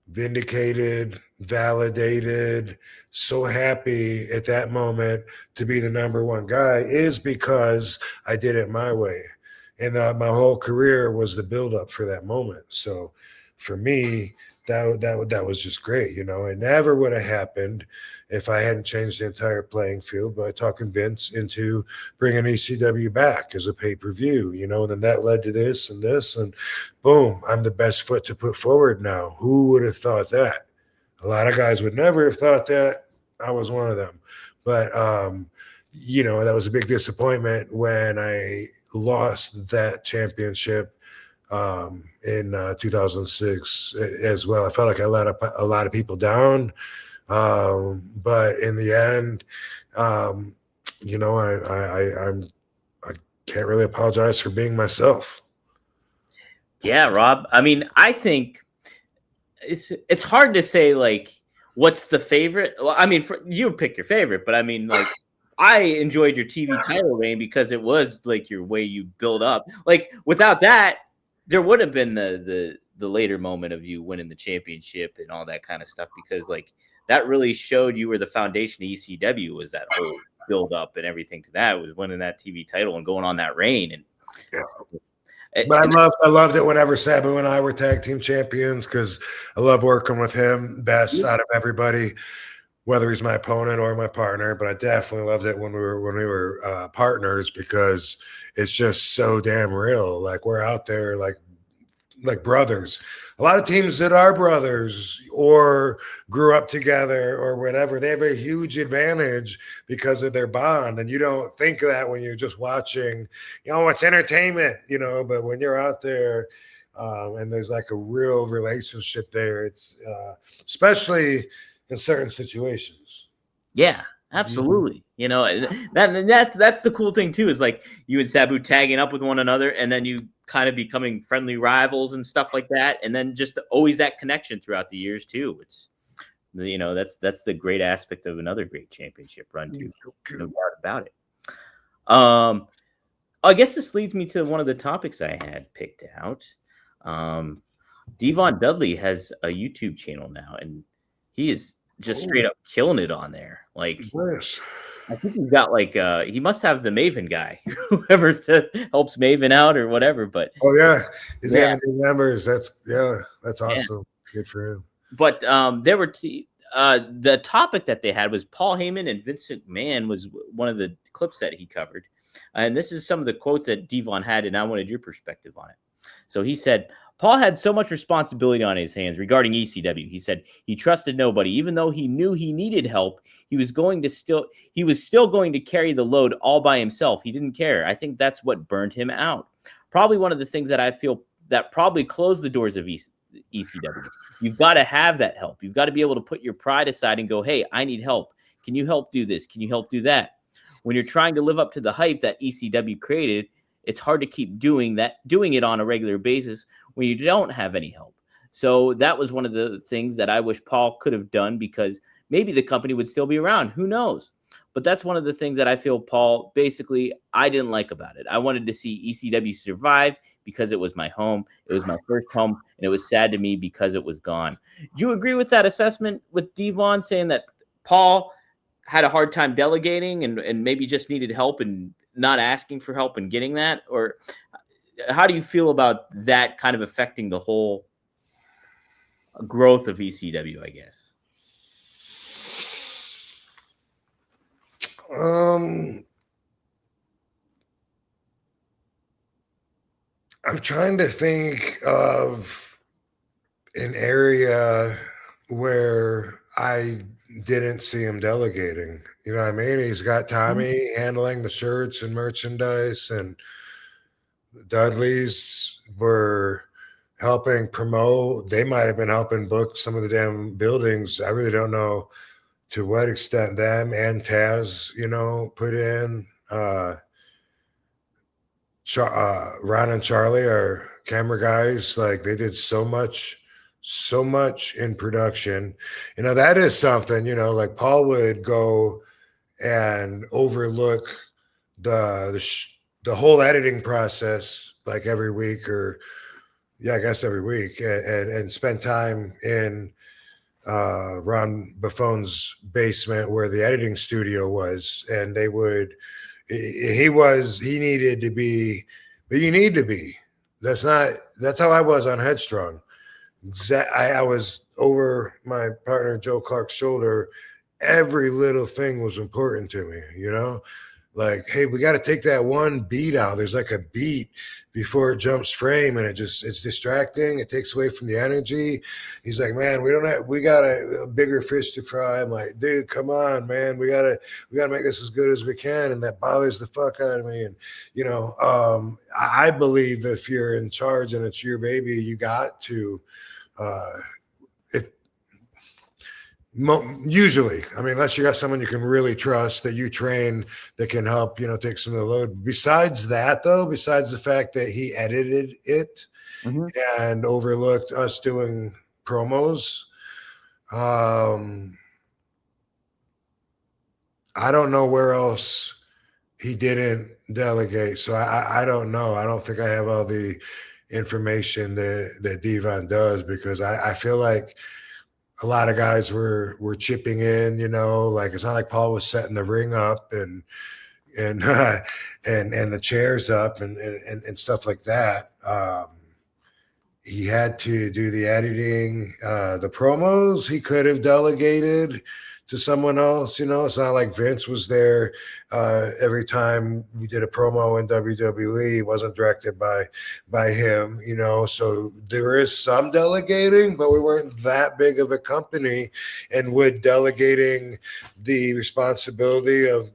vindicated, validated, so happy at that moment to be the number one guy is because I did it my way. And my whole career was the build up for that moment. So for me, that was just great. You know, it never would have happened if I hadn't changed the entire playing field by talking Vince into bringing ECW back as a pay-per-view, you know, and then that led to this, and boom, I'm the best foot to put forward now. Who would have thought that? A lot of guys would never have thought that. I was one of them. But, you know, that was a big disappointment when I lost that championship in 2006 as well. I felt like I let a lot of people down. But in the end, you know, I can't really apologize for being myself. Yeah, Rob. I mean, I think it's hard to say like what's the favorite. Well, I mean, you pick your favorite, but I mean, like I enjoyed your TV title reign because it was like your way you build up. Like without that, there would have been the later moment of you winning the championship and all that kind of stuff because like that really showed you were the foundation of ECW was that whole build up and everything to that was winning that TV title and going on that reign and. Yeah. But I loved it whenever Sabu and I were tag team champions because I love working with him best out of everybody, whether he's my opponent or my partner. But I definitely loved it when we were partners because it's just so damn real. Like we're out there like brothers. A lot of teams that are brothers or grew up together or whatever, they have a huge advantage because of their bond. And you don't think of that when you're just watching, you know, it's entertainment, you know, but when you're out there and there's like a real relationship there, it's especially in certain situations. Yeah, absolutely. You know, that's the cool thing too, is like you and Sabu tagging up with one another and then you kind of becoming friendly rivals and stuff like that. And then just always that connection throughout the years too. It's, you know, that's the great aspect of another great championship run too. No doubt about it. I guess this leads me to one of the topics I had picked out. Devon Dudley has a YouTube channel now and he is just straight up killing it on there. Like, yes. I think he's got like he must have the Maven guy, whoever helps Maven out or whatever. But he's having new members. That's awesome. Good for him. But there were the topic that they had was Paul Heyman and Vince McMahon was one of the clips that he covered, and this is some of the quotes that Devon had, and I wanted your perspective on it. So he said, Paul had so much responsibility on his hands regarding ECW. He said he trusted nobody, even though he knew he needed help. He was still going to carry the load all by himself. He didn't care. I think that's what burned him out. Probably one of the things that I feel that probably closed the doors of ECW. You've got to have that help. You've got to be able to put your pride aside and go, hey, I need help. Can you help do this? Can you help do that? When you're trying to live up to the hype that ECW created, it's hard to keep doing it on a regular basis when you don't have any help. So that was one of the things that I wish Paul could have done because maybe the company would still be around. Who knows? But that's one of the things that I feel Paul, basically, I didn't like about it. I wanted to see ECW survive because it was my home. It was my first home, and it was sad to me because it was gone. Do you agree with that assessment with Devon saying that Paul had a hard time delegating and maybe just needed help and not asking for help and getting that? Or how do you feel about that kind of affecting the whole growth of ECW, I guess? I'm trying to think of an area where I didn't see him delegating. You know what I mean? He's got Tommy handling the shirts and merchandise, and the Dudleys were helping promote. They might have been helping book some of the damn buildings. I really don't know to what extent them and Taz, put in. Ron and Charlie are camera guys. Like they did so much in production. That is something, like Paul would go and overlook the whole editing process like every week, or I guess every week, and spend time in Ron Buffone's basement where the editing studio was, and they would he needed to be, but you need to be. That's how I was on Headstrong. I was over my partner Joe Clark's shoulder. Every little thing was important to me, like, hey, we got to take that one beat out. There's like a beat before it jumps frame, and it's distracting. It takes away from the energy. He's like, man, we got a bigger fish to fry. I'm like, dude, come on, man. We gotta make this as good as we can. And that bothers the fuck out of me. And, I believe if you're in charge and it's your baby, you got to, usually, I mean, unless you got someone you can really trust that you train that can help, take some of the load. Besides the fact that he edited it and overlooked us doing promos, I don't know where else he didn't delegate. So I don't know. I don't think I have all the information that Devon does, because I feel like a lot of guys were chipping in, like it's not like Paul was setting the ring up and the chairs up and stuff like that. He had to do the editing, the promos. He could have delegated to someone else. It's not like Vince was there every time we did a promo in WWE. It wasn't directed by him, so there is some delegating, but we weren't that big of a company. And would delegating the responsibility of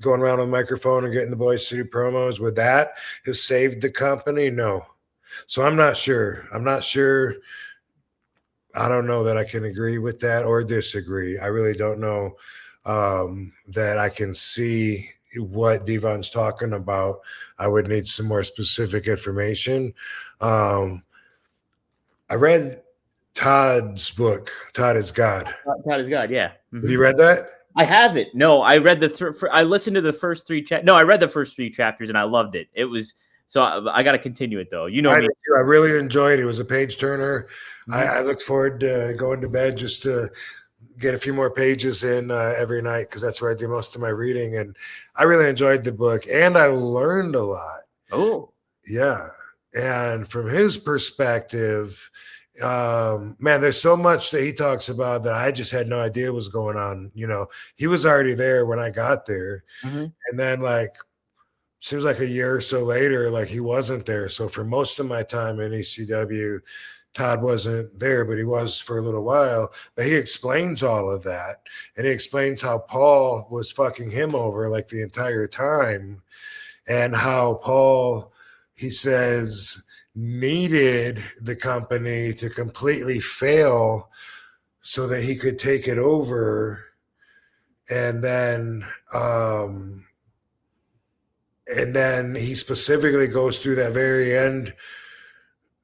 going around with a microphone and getting the boys to do promos, would that have saved the company? No. So I'm not sure. I don't know that I can agree with that or disagree. I really don't know that I can see what Devon's talking about. I would need some more specific information. I read Todd's book, Todd is God. Todd is God, yeah. Have you read that? I haven't. No, I read I listened to the first three chapters. No, I read the first 3 chapters and I loved it. It was so I got to continue it though. Me. I really enjoyed it. It was a page turner. I look forward to going to bed just to get a few more pages in every night, because that's where I do most of my reading. And I really enjoyed the book, and I learned a lot. Oh, yeah. And from his perspective, man, there's so much that he talks about that I just had no idea was going on. He was already there when I got there, and then seems like a year or so later, he wasn't there. So for most of my time in ECW, Todd wasn't there, but he was for a little while. But he explains all of that, and he explains how Paul was fucking him over the entire time, and how Paul, he says, needed the company to completely fail so that he could take it over. And then he specifically goes through that very end,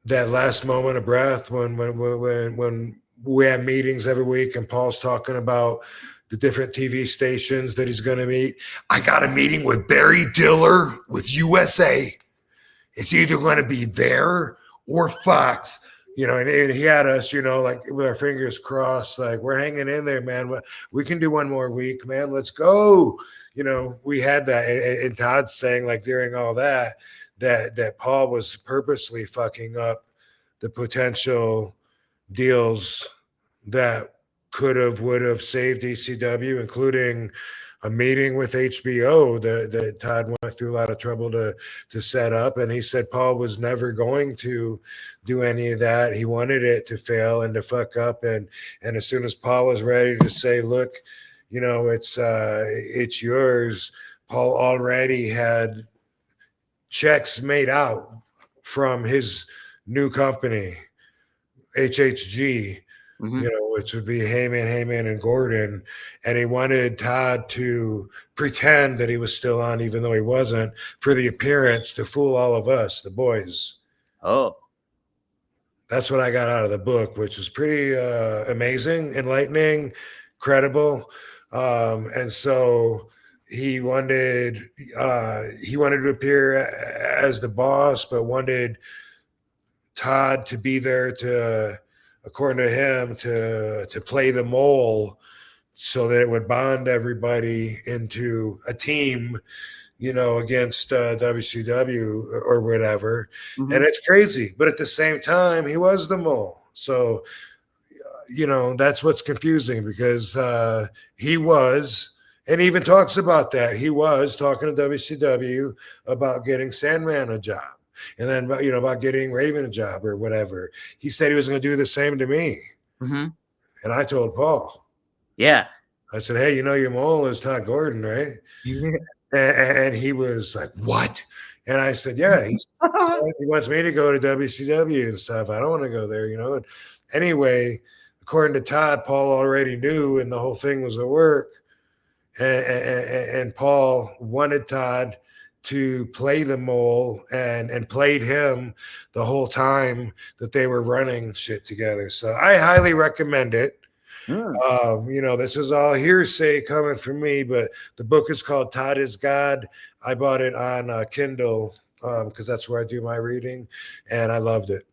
that last moment of breath when we have meetings every week and Paul's talking about the different TV stations that he's going to meet. I got a meeting with Barry Diller with USA. It's either going to be there or Fox, and he had us, with our fingers crossed, we're hanging in there, man. We can do one more week, man. Let's go. We had that. And Todd's saying during all that Paul was purposely fucking up the potential deals that would have saved ECW, including a meeting with HBO that Todd went through a lot of trouble to set up. And he said Paul was never going to do any of that. He wanted it to fail and to fuck up. And as soon as Paul was ready to say, look, it's yours, Paul already had checks made out from his new company, HHG, Mhm. which would be Heyman, and Gordon. And he wanted Todd to pretend that he was still on, even though he wasn't, for the appearance to fool all of us, the boys. Oh, That's what I got out of the book, which is pretty amazing, enlightening, credible. And so he wanted to appear as the boss, but wanted Todd to be there to, according to him, to play the mole so that it would bond everybody into a team, against WCW or whatever. mhm. And it's crazy. But at the same time, he was the mole. So, that's what's confusing because he was, and he even talks about that. He was talking to WCW about getting Sandman a job. And then, about getting Raven a job or whatever. He said he was going to do the same to me. Mhm. And I told Paul, Yeah. I said, hey, your mole is Todd Gordon, right? And he was like, what? And I said, yeah, he wants me to go to WCW and stuff. I don't want to go there, And anyway, according to Todd, Paul already knew, and the whole thing was a work. And Paul wanted Todd to play the mole and played him the whole time that they were running shit together. So I highly recommend it. This is all hearsay coming from me, but the book is called Todd is God. I bought it on Kindle because that's where I do my reading, and I loved it.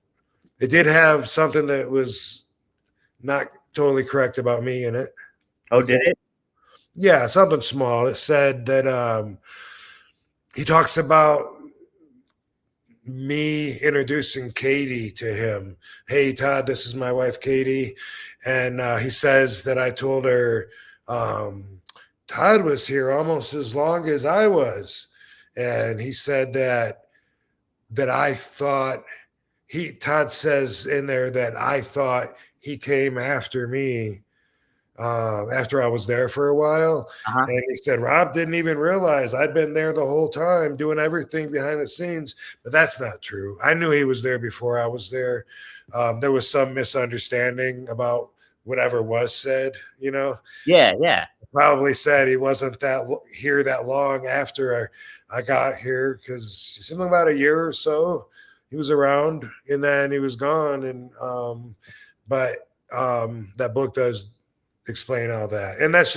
It did have something that was not totally correct about me in it. Oh, did it? Yeah, something small. It said that he talks about me introducing Katie to him. Hey, Todd, this is my wife, Katie. And he says that I told her Todd was here almost as long as I was. And he said that I thought Todd says in there that I thought he came after me after I was there for a while. Uh-huh. And he said, Rob didn't even realize I'd been there the whole time doing everything behind the scenes. But that's not true. I knew he was there before I was there. There was some misunderstanding about whatever was said, Yeah. Probably said he wasn't here that long after I got here because something about a year or so he was around and then he was gone. And but that book does explain all that, and that's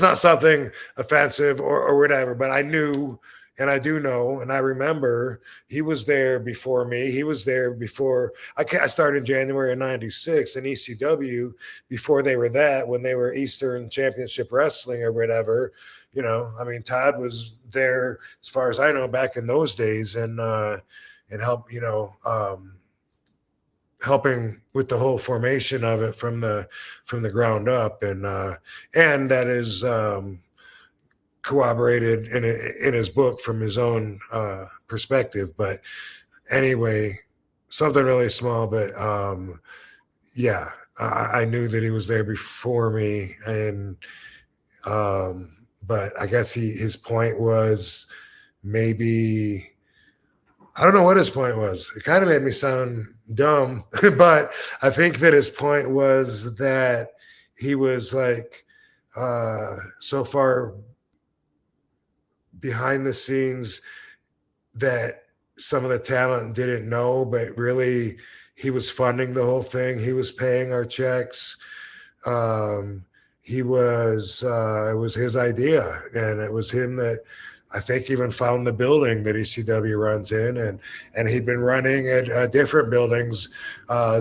not something offensive or whatever, but I knew, and I do know, and I remember he was there before me. He was there before I started in January of '96 in ECW, before they were that, when they were Eastern Championship Wrestling or whatever. Todd was there as far as I know back in those days, and help helping with the whole formation of it from the ground up, and that is corroborated in his book from his own perspective. But anyway, something really small, but yeah, I knew that he was there before me, and but I guess his point was maybe. I don't know what his point was. It kind of made me sound dumb, but I think that his point was that he was like so far behind the scenes that some of the talent didn't know, but really he was funding the whole thing. He was paying our checks. It was his idea, and it was him that I think even found the building that ECW runs in, and he'd been running at different buildings,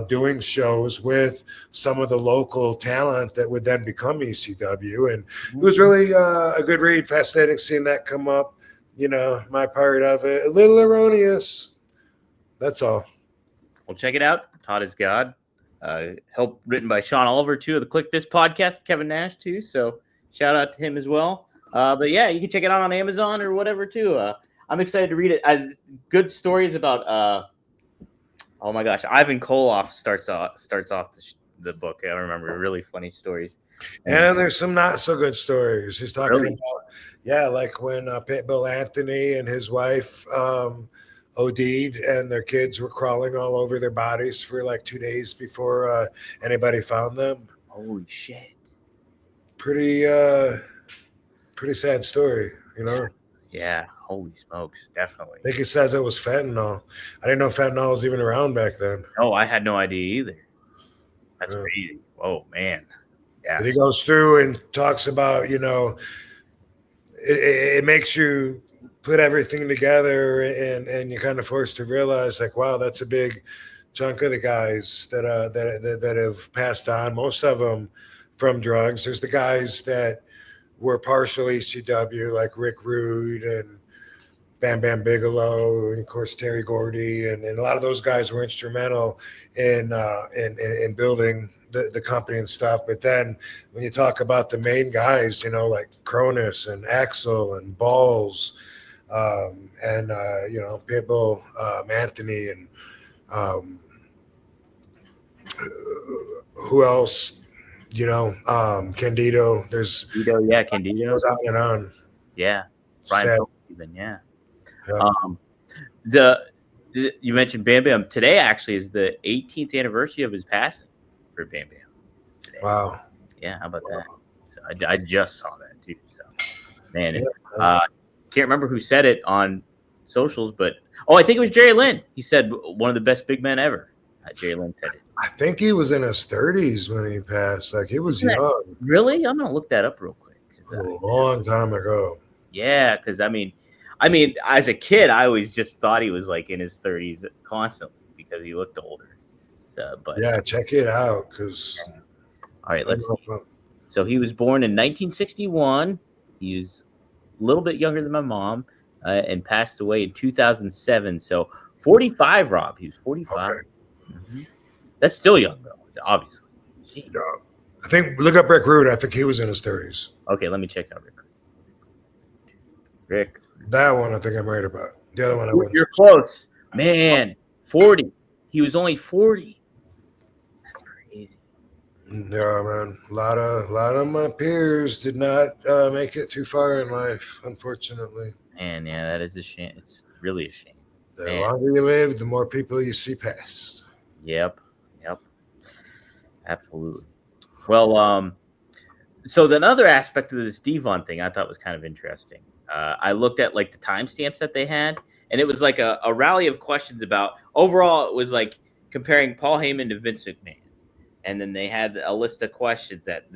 doing shows with some of the local talent that would then become ECW. And it was really a good read, fascinating seeing that come up. My part of it, a little erroneous. That's all. Well, check it out. Todd is God. Help written by Sean Oliver, too, of the Click This podcast, Kevin Nash, too. So shout out to him as well. But yeah, you can check it out on Amazon or whatever too. I'm excited to read it. Good stories about oh my gosh, Ivan Koloff starts off the book. I remember really funny stories. And there's some not so good stories. He's talking Really? about like when Pitbull Anthony and his wife OD'd, and their kids were crawling all over their bodies for like 2 days before anybody found them. Holy shit. Pretty pretty sad story, you know. Yeah. Holy smokes. Definitely. I think he says it was fentanyl. I didn't know fentanyl was even around back then. Oh, I had no idea either. That's Yeah. crazy. Whoa, man. Yeah. And he goes through and talks about, you know, it makes you put everything together, and you're kind of forced to realize, like, wow, that's a big chunk of the guys that have passed on. Most of them from drugs. There's the guys that were partial ECW, like Rick Rude and Bam Bam Bigelow, and of course Terry Gordy, and a lot of those guys were instrumental in building the company and stuff. But then when you talk about the main guys, you know, like Cronus and Axel and Balls, and you know, Pitbull, Anthony, and who else? You know, Candido. There's Candido, yeah, Candido. goes on and on. Yeah. Brian Sad. Phillips even, yeah. Yeah. You mentioned Bam Bam. Today actually is the 18th anniversary of his passing for Bam Bam. Today. Wow. Yeah, how about that? So I just saw that too. So man, Yeah. can't remember who said it on socials, but I think it was Jerry Lynn. He said one of the best big men ever. Jerry Lynn said it. I think he was in his 30s when he passed. Like, he was young. Really? I'm gonna look that up real quick. A long time ago. Yeah, because I mean, as a kid, I always just thought he was like in his 30s constantly because he looked older. So, but yeah, check it out. Because all right, let's see. So he was born in 1961. He was a little bit younger than my mom, and passed away in 2007. So 45, Rob. He was 45. Okay. Mm-hmm. That's still young, though, obviously. Jeez. Yeah. I think, look up Rick Rude. I think he was in his 30s. Okay, let me check out Rick. That one I think I'm right about. The other one I wouldn't. You're close. Man, 40. He was only 40. That's crazy. Yeah, man. A lot of my peers did not make it too far in life, unfortunately. Man, yeah, that is a shame. It's really a shame. The Man. longer you live, the more people you see pass. Yep. Absolutely. Well, so the other aspect of this Devon thing I thought was kind of interesting. I looked at like the timestamps that they had, and it was like a rally of questions about overall. It was like comparing Paul Heyman to Vince McMahon, and then they had a list of questions that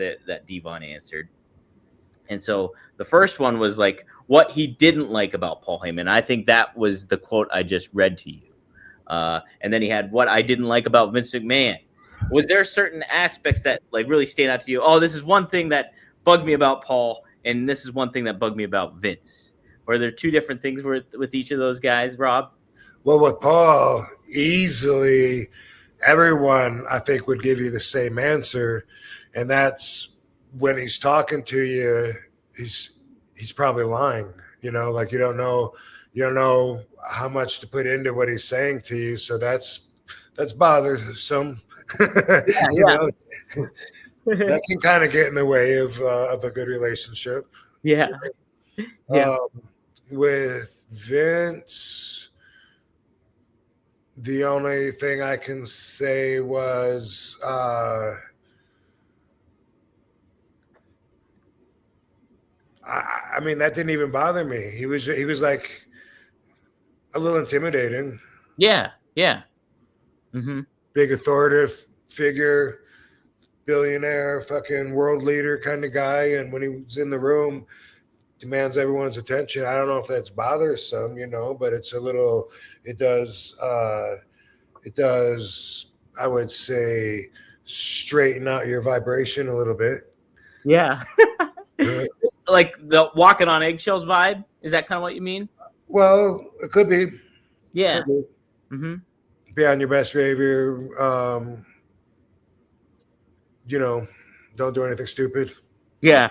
Devon answered. And so the first one was like what he didn't like about Paul Heyman. I think that was the quote I just read to you. And then he had what I didn't like about Vince McMahon. Was there certain aspects that like really stand out to you? Oh, this is one thing that bugged me about Paul, and this is one thing that bugged me about Vince. Were there two different things with each of those guys, Rob? Well, with Paul, easily everyone I think would give you the same answer, and that's when he's talking to you, he's probably lying. You know, like you don't know how much to put into what he's saying to you, so that's bothersome. You know, that can kind of get in the way of a good relationship. Yeah. With Vince, the only thing I can say was I mean, that didn't even bother me. He was like a little intimidating. Yeah. Mm-hmm. Big authoritative figure, billionaire, fucking world leader kind of guy, and when he was in the room, demands everyone's attention. I don't know if that's bothersome, you know, but it's a little. It does. I would say straighten out your vibration a little bit. Yeah. Like the walking on eggshells vibe. Is that kind of what you mean? Well, it could be. Yeah. Could be. Mm-hmm. Be on your best behavior. You know, don't do anything stupid. Yeah.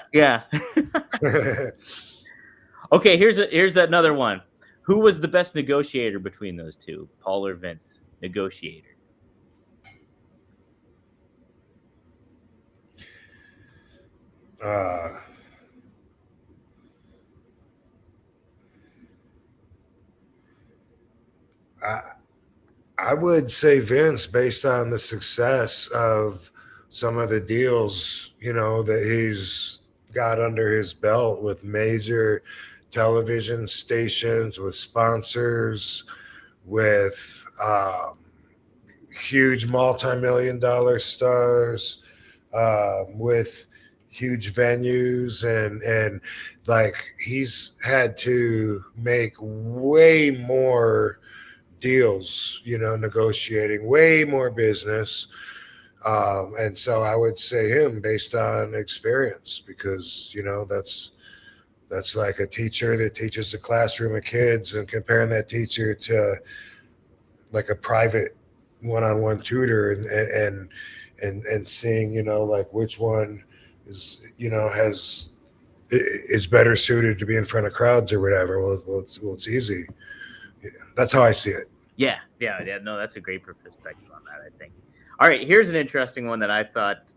Okay, here's another one. Who was the best negotiator between those two, Paul or Vince? Negotiator. I would say Vince, based on the success of some of the deals, that he's got under his belt with major television stations, with sponsors, with huge multi-million-dollar stars, with huge venues, and like he's had to make way more deals, negotiating way more business. And so I would say him based on experience, because, that's like a teacher that teaches a classroom of kids, and comparing that teacher to like a private one-on-one tutor, and seeing, like which one is better suited to be in front of crowds or whatever. Well, it's easy. That's how I see it. Yeah. No, that's a great perspective on that, I think. All right, here's an interesting one that I thought.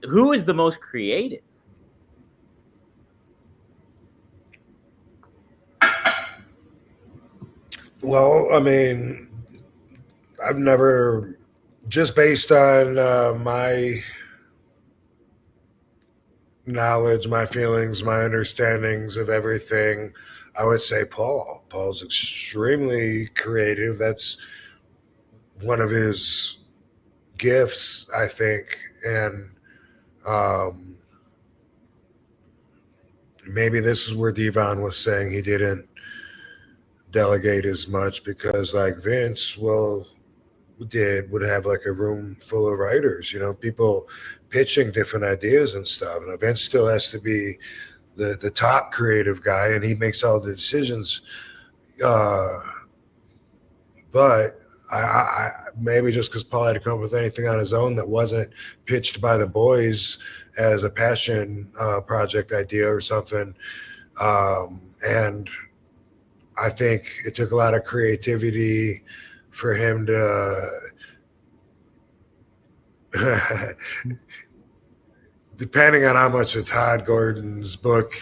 Who is the most creative? Well, I mean, I've never, just based on my knowledge, my feelings, my understandings of everything, I would say Paul. Paul's extremely creative. That's one of his gifts, I think. And maybe this is where Devon was saying he didn't delegate as much, because like Vince would have like a room full of writers, people pitching different ideas and stuff. And Vince still has to be the top creative guy, and he makes all the decisions. But I maybe just because Paul had to come up with anything on his own that wasn't pitched by the boys as a passion project idea or something. And I think it took a lot of creativity for him to depending on how much of Todd Gordon's book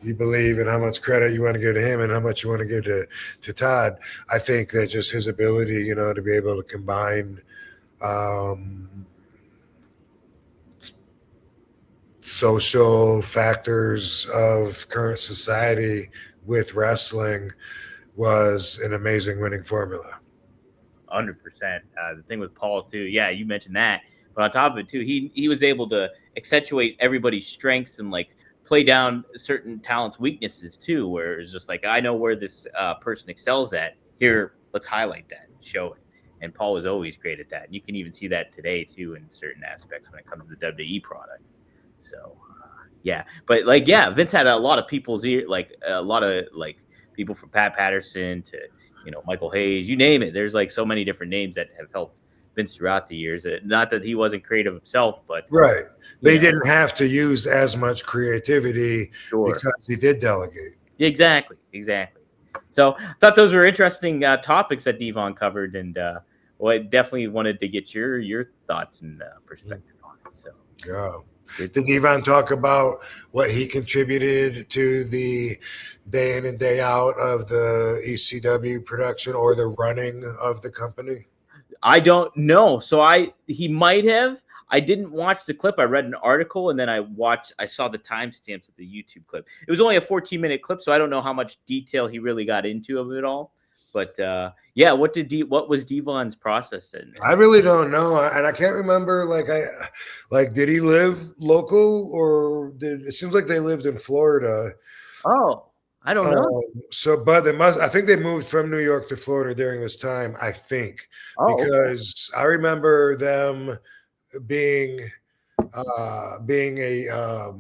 you believe and how much credit you want to give to him and how much you want to give to Todd, I think that just his ability, to be able to combine social factors of current society with wrestling was an amazing winning formula. 100%. The thing with Paul too, yeah, you mentioned that, but on top of it too, he was able to accentuate everybody's strengths and like play down certain talents' weaknesses too, where it's just like, I know where this person excels at. Here, let's highlight that and show it. And Paul is always great at that. And you can even see that today too in certain aspects when it comes to the WWE product. So yeah, but like, yeah, Vince had a lot of people's ear, like a lot of like people from Pat Patterson to, Michael Hayes, you name it. There's like so many different names that have helped Vince throughout the years. Not that he wasn't creative himself, but right. They didn't have to use as much creativity because he did delegate. Exactly. So I thought those were interesting topics that Devon covered, and I definitely wanted to get your thoughts and perspective on it. So yeah. Did Devon talk about what he contributed to the day in and day out of the ECW production or the running of the company? I don't know. So he might have. I didn't watch the clip. I read an article and then I saw the timestamps of the YouTube clip. It was only a 14-minute clip, so I don't know how much detail he really got into of it all. But yeah, what was Devon's process in? I really don't know, and I can't remember. Did he live local, or it seems like they lived in Florida? Oh, I don't know. But I think they moved from New York to Florida during this time. I think because I remember them being a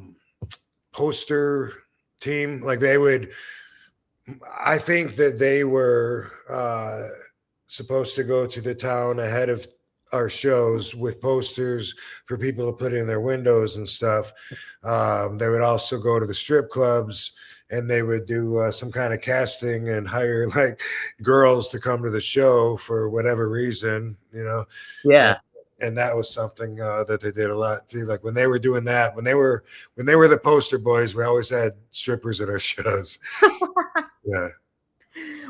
poster team. Like they would. I think that they were supposed to go to the town ahead of our shows with posters for people to put in their windows and stuff. They would also go to the strip clubs and they would do some kind of casting and hire like girls to come to the show for whatever reason, Yeah. And that was something that they did a lot too. Like when they were doing that, when they were the poster boys, we always had strippers at our shows. Yeah.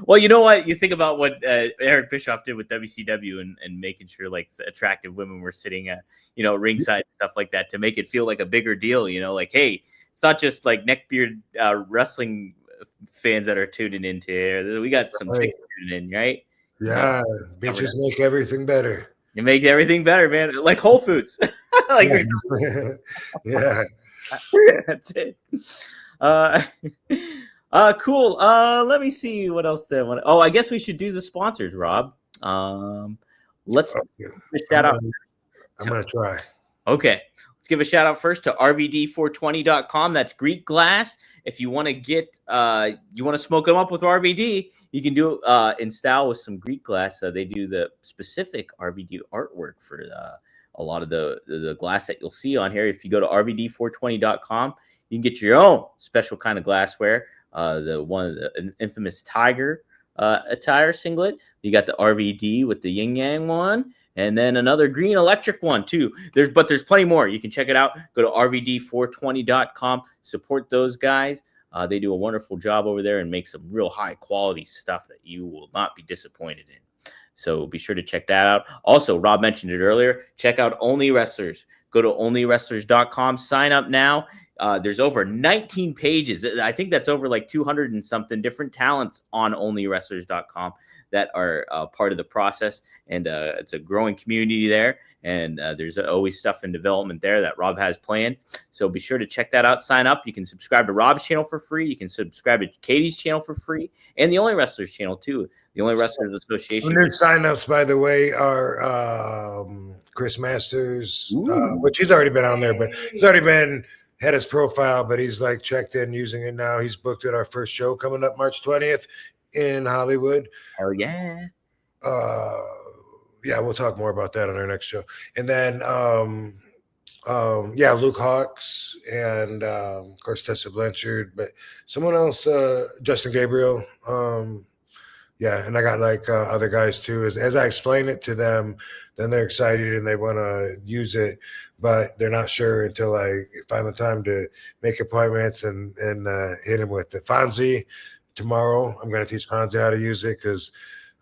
Well, you know what? You think about what Eric Bischoff did with WCW and making sure like attractive women were sitting ringside and stuff like that to make it feel like a bigger deal. Like, hey, it's not just like neckbeard wrestling fans that are tuning into here. We got some chicks tuning in, right? Yeah, bitches make everything better. You make everything better, man. Like Whole Foods. Like, yeah. That's it. Cool. Let me see what else they want. Oh, I guess we should do the sponsors, Rob. Let's shout out. I'm gonna try. Okay. Let's give a shout out first to RVD420.com. That's Greek glass. If you want to get you want to smoke them up with RVD, you can do in style with some Greek glass. They do the specific RVD artwork for a lot of the glass that you'll see on here. If you go to RVD420.com, you can get your own special kind of glassware. An infamous tiger attire singlet. You got the RVD with the yin yang one, and then another green electric one too. There's plenty more. You can check it out. Go to RVD420.com. Support those guys. They do a wonderful job over there and make some real high quality stuff that you will not be disappointed in. So be sure to check that out. Also, Rob mentioned it earlier. Check out Only Wrestlers. Go to onlywrestlers.com. Sign up now. There's over 19 pages. I think that's over like 200 and something different talents on onlywrestlers.com that are part of the process. And it's a growing community there. And there's always stuff in development there that Rob has planned. So be sure to check that out. Sign up. You can subscribe to Rob's channel for free. You can subscribe to Katie's channel for free. And the Only Wrestlers channel too. The Only Wrestlers Association. Some new signups, by the way, are Chris Masters, which he's already been on there, but he's already had his profile, but he's like checked in using it now. He's booked at our first show coming up March 20th in Hollywood. Hell yeah. Yeah, we'll talk more about that on our next show. And then Luke Hawks and of course Tessa Blanchard, but someone else, Justin Gabriel. Yeah, and I got like other guys too. As I explain it to them, then they're excited and they want to use it, but they're not sure until I find the time to make appointments and hit them with the Fonzie tomorrow. I'm going to teach Fonzie how to use it because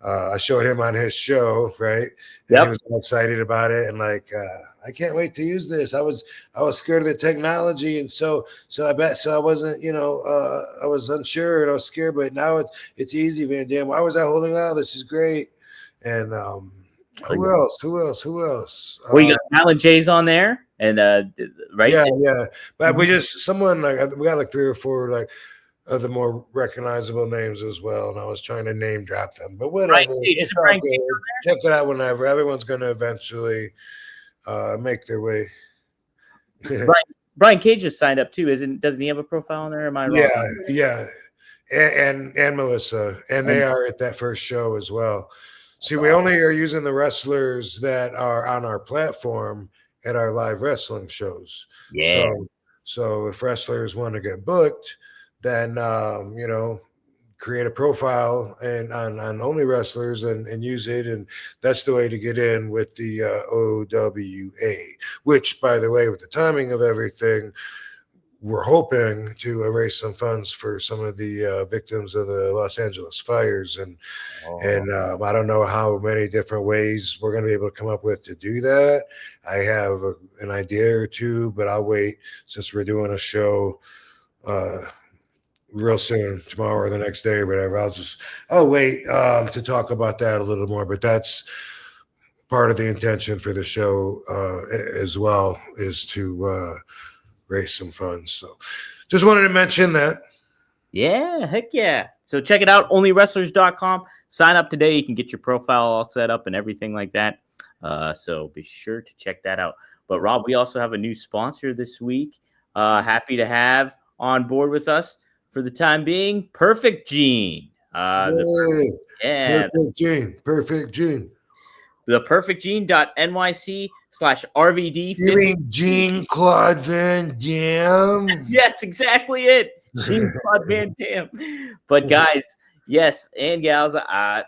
I showed him on his show, right? And he was excited about it and like, I can't wait to use this. I was scared of the technology, and so I wasn't, I was unsure and I was scared, but now it's easy, Van Dam. Why was I holding out? This is great. And who else? Well, you got Alan J's on there, and right? Yeah. But we just we got like 3 or 4 like of the more recognizable names as well, and I was trying to name drop them, but whatever. It's all good. Check it out whenever. Everyone's going to eventually make their way. Brian Cage just signed up too, doesn't he have a profile on there? Am I wrong? Yeah. And Melissa, and they are at that first show as well. See, we only are using the wrestlers that are on our platform at our live wrestling shows. Yeah. So if wrestlers want to get booked, then create a profile and on Only Wrestlers and use it, and that's the way to get in with the OWA, which, by the way, with the timing of everything, we're hoping to raise some funds for some of the victims of the Los Angeles fires, and I don't know how many different ways we're going to be able to come up with to do that. I have an idea or two, but I'll wait since we're doing a show real soon, tomorrow or the next day or whatever. I'll wait to talk about that a little more, but that's part of the intention for the show as well, is to raise some funds. So just wanted to mention that. Yeah, heck yeah. So check it out, onlywrestlers.com. Sign up today. You can get your profile all set up and everything like that. So be sure to check that out. But Rob, we also have a new sponsor this week. Happy to have on board with us for the time being, Perfect Gene. Perfect Gene. The perfectgene.nyc/RVD. You mean Jean-Claude Van Damme? That's exactly it. Jean-Claude Van Damme. But guys, yes, and gals,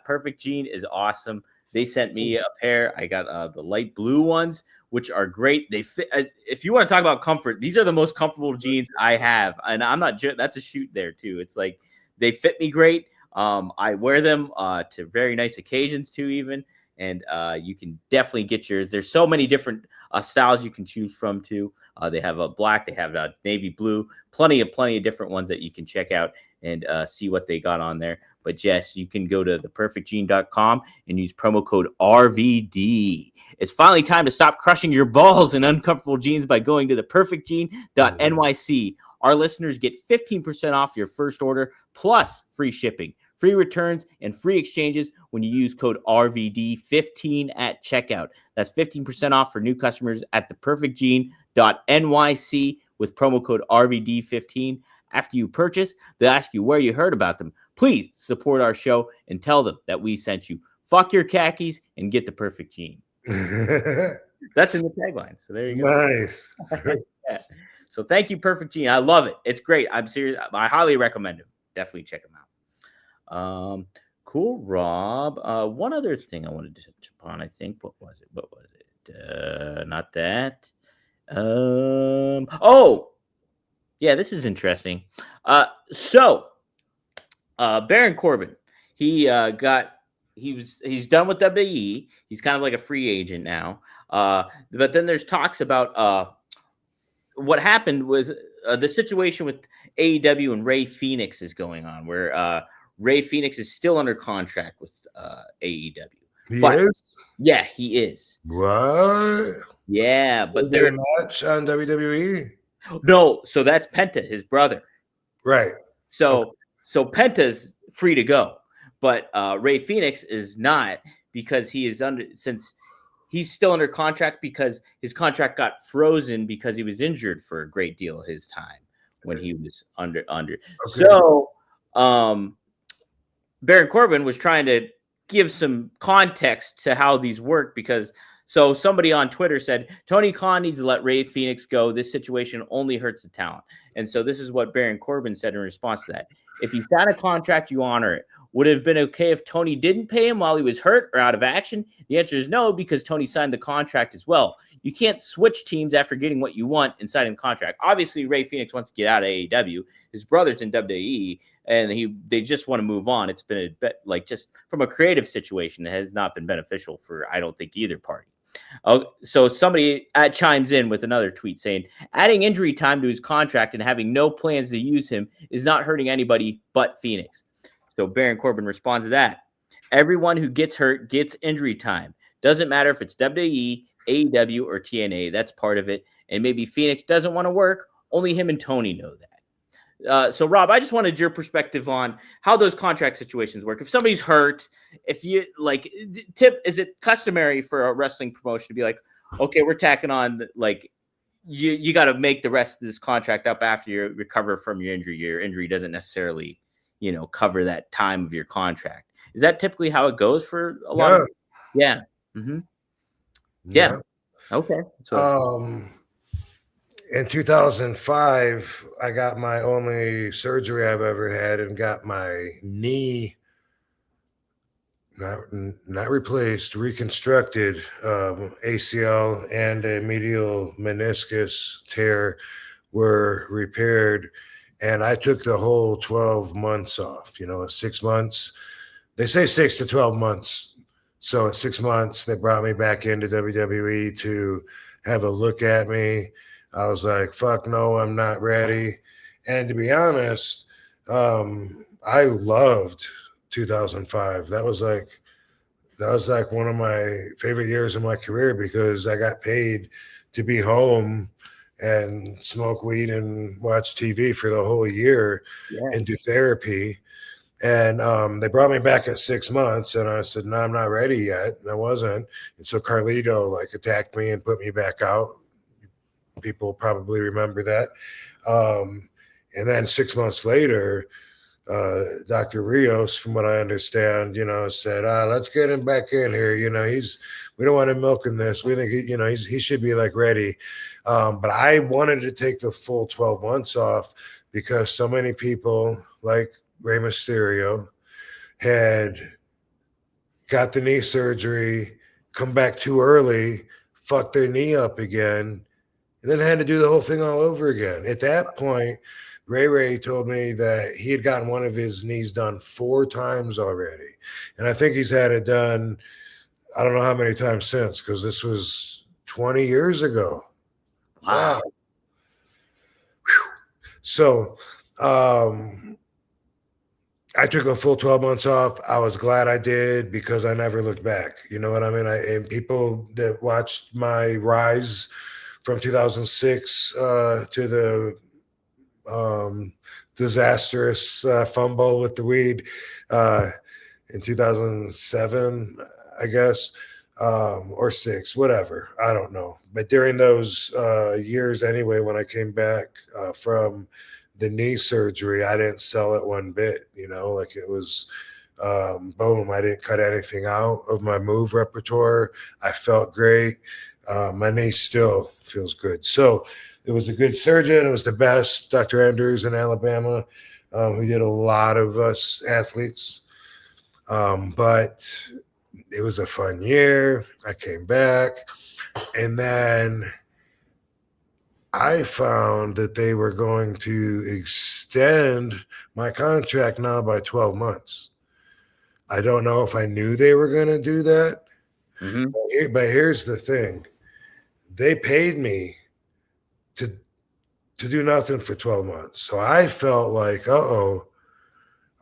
Perfect Gene is awesome. They sent me a pair. I got the light blue ones, which are great. They fit. If you want to talk about comfort, these are the most comfortable jeans I have, and I'm not. That's a shoot there too. It's like they fit me great. I wear them to very nice occasions too, even. And you can definitely get yours. There's so many different styles you can choose from too. They have a black, they have a navy blue, plenty of different ones that you can check out and see what they got on there. But yes, you can go to theperfectgene.com and use promo code RVD. It's finally time to stop crushing your balls in uncomfortable jeans by going to theperfectgene.nyc. Our listeners get 15% off your first order plus free shipping, free returns, and free exchanges when you use code RVD15 at checkout. That's 15% off for new customers at theperfectgene.nyc with promo code RVD15. After you purchase, they'll ask you where you heard about them. Please support our show and tell them that we sent you. Fuck your khakis and get the perfect gene. That's in the tagline. So there you go. Nice. Yeah. So thank you, Perfect Gene. I love it. It's great. I'm serious. I highly recommend him. Definitely check him out. Cool, Rob. One other thing I wanted to touch upon, I think. What was it? Not that. Oh, yeah, this is interesting. So Baron Corbin, he's done with WWE. He's kind of like a free agent now. But then there's talks about what happened with the situation with AEW and Ray Phoenix is going on, where Ray Phoenix is still under contract with AEW. He is? Yeah, he is. What? Yeah, but is there a match on WWE? No, so that's Penta, his brother. Right. So Penta's free to go, but Ray Phoenix is not, because since he's still under contract because his contract got frozen because he was injured for a great deal of his time when he was under. Okay. So Baron Corbin was trying to give some context to how these work, because somebody on Twitter said Tony Khan needs to let Ray Phoenix go. This situation only hurts the talent. And so this is what Baron Corbin said in response to that. If you sign a contract, you honor it. Would it have been okay if Tony didn't pay him while he was hurt or out of action? The answer is no, because Tony signed the contract as well. You can't switch teams after getting what you want and signing the contract. Obviously, Ray Phoenix wants to get out of AEW. His brother's in WWE, and they just want to move on. It's been a bit just from a creative situation that has not been beneficial for, I don't think, either party. So somebody chimes in with another tweet saying, adding injury time to his contract and having no plans to use him is not hurting anybody but Phoenix. So Baron Corbin responds to that. Everyone who gets hurt gets injury time. Doesn't matter if it's WWE, AEW, or TNA. That's part of it. And maybe Phoenix doesn't want to work. Only him and Tony know that. So Rob, I just wanted your perspective on how those contract situations work. If somebody's hurt, if you is it customary for a wrestling promotion to be like, okay, we're tacking on you got to make the rest of this contract up after you recover from your injury. Your injury doesn't necessarily, cover that time of your contract. Is that typically how it goes for a lot of? Yeah. Mm-hmm. Yeah. Okay. So, in 2005, I got my only surgery I've ever had and got my knee not replaced, reconstructed. ACL and a medial meniscus tear were repaired, and I took the whole 12 months off. 6 months. They say 6 to 12 months. So at 6 months, they brought me back into WWE to have a look at me. I was like, fuck no, I'm not ready. And to be honest, I loved 2005. That was like one of my favorite years of my career, because I got paid to be home and smoke weed and watch TV for the whole year and do therapy. And they brought me back at 6 months, and I said, no, I'm not ready yet. And I wasn't. And so Carlito attacked me and put me back out. People probably remember that. And then 6 months later, Dr. Rios, from what I understand, said, let's get him back in here. We don't want him milking this. We think, he should be ready. But I wanted to take the full 12 months off because so many people like Rey Mysterio had got the knee surgery, come back too early, fucked their knee up again, and then had to do the whole thing all over again. At that point, Ray told me that he had gotten one of his knees done 4 times already. And I think he's had it done, I don't know how many times since, because this was 20 years ago. Wow. So I took a full 12 months off. I was glad I did because I never looked back. You know what I mean? And people that watched my rise from 2006 to the disastrous fumble with the weed in 2007, I guess, or 6, whatever. I don't know. But during those years anyway, when I came back from the knee surgery, I didn't sell it one bit, like it was boom. I didn't cut anything out of my move repertoire. I felt great. My knee still feels good. So it was a good surgeon. It was the best, Dr. Andrews in Alabama, who did a lot of us athletes. But it was a fun year. I came back, and then I found that they were going to extend my contract now by 12 months. I don't know if I knew they were going to do that. Mm-hmm. But here's the thing. They paid me to do nothing for 12 months. So I felt like, uh-oh,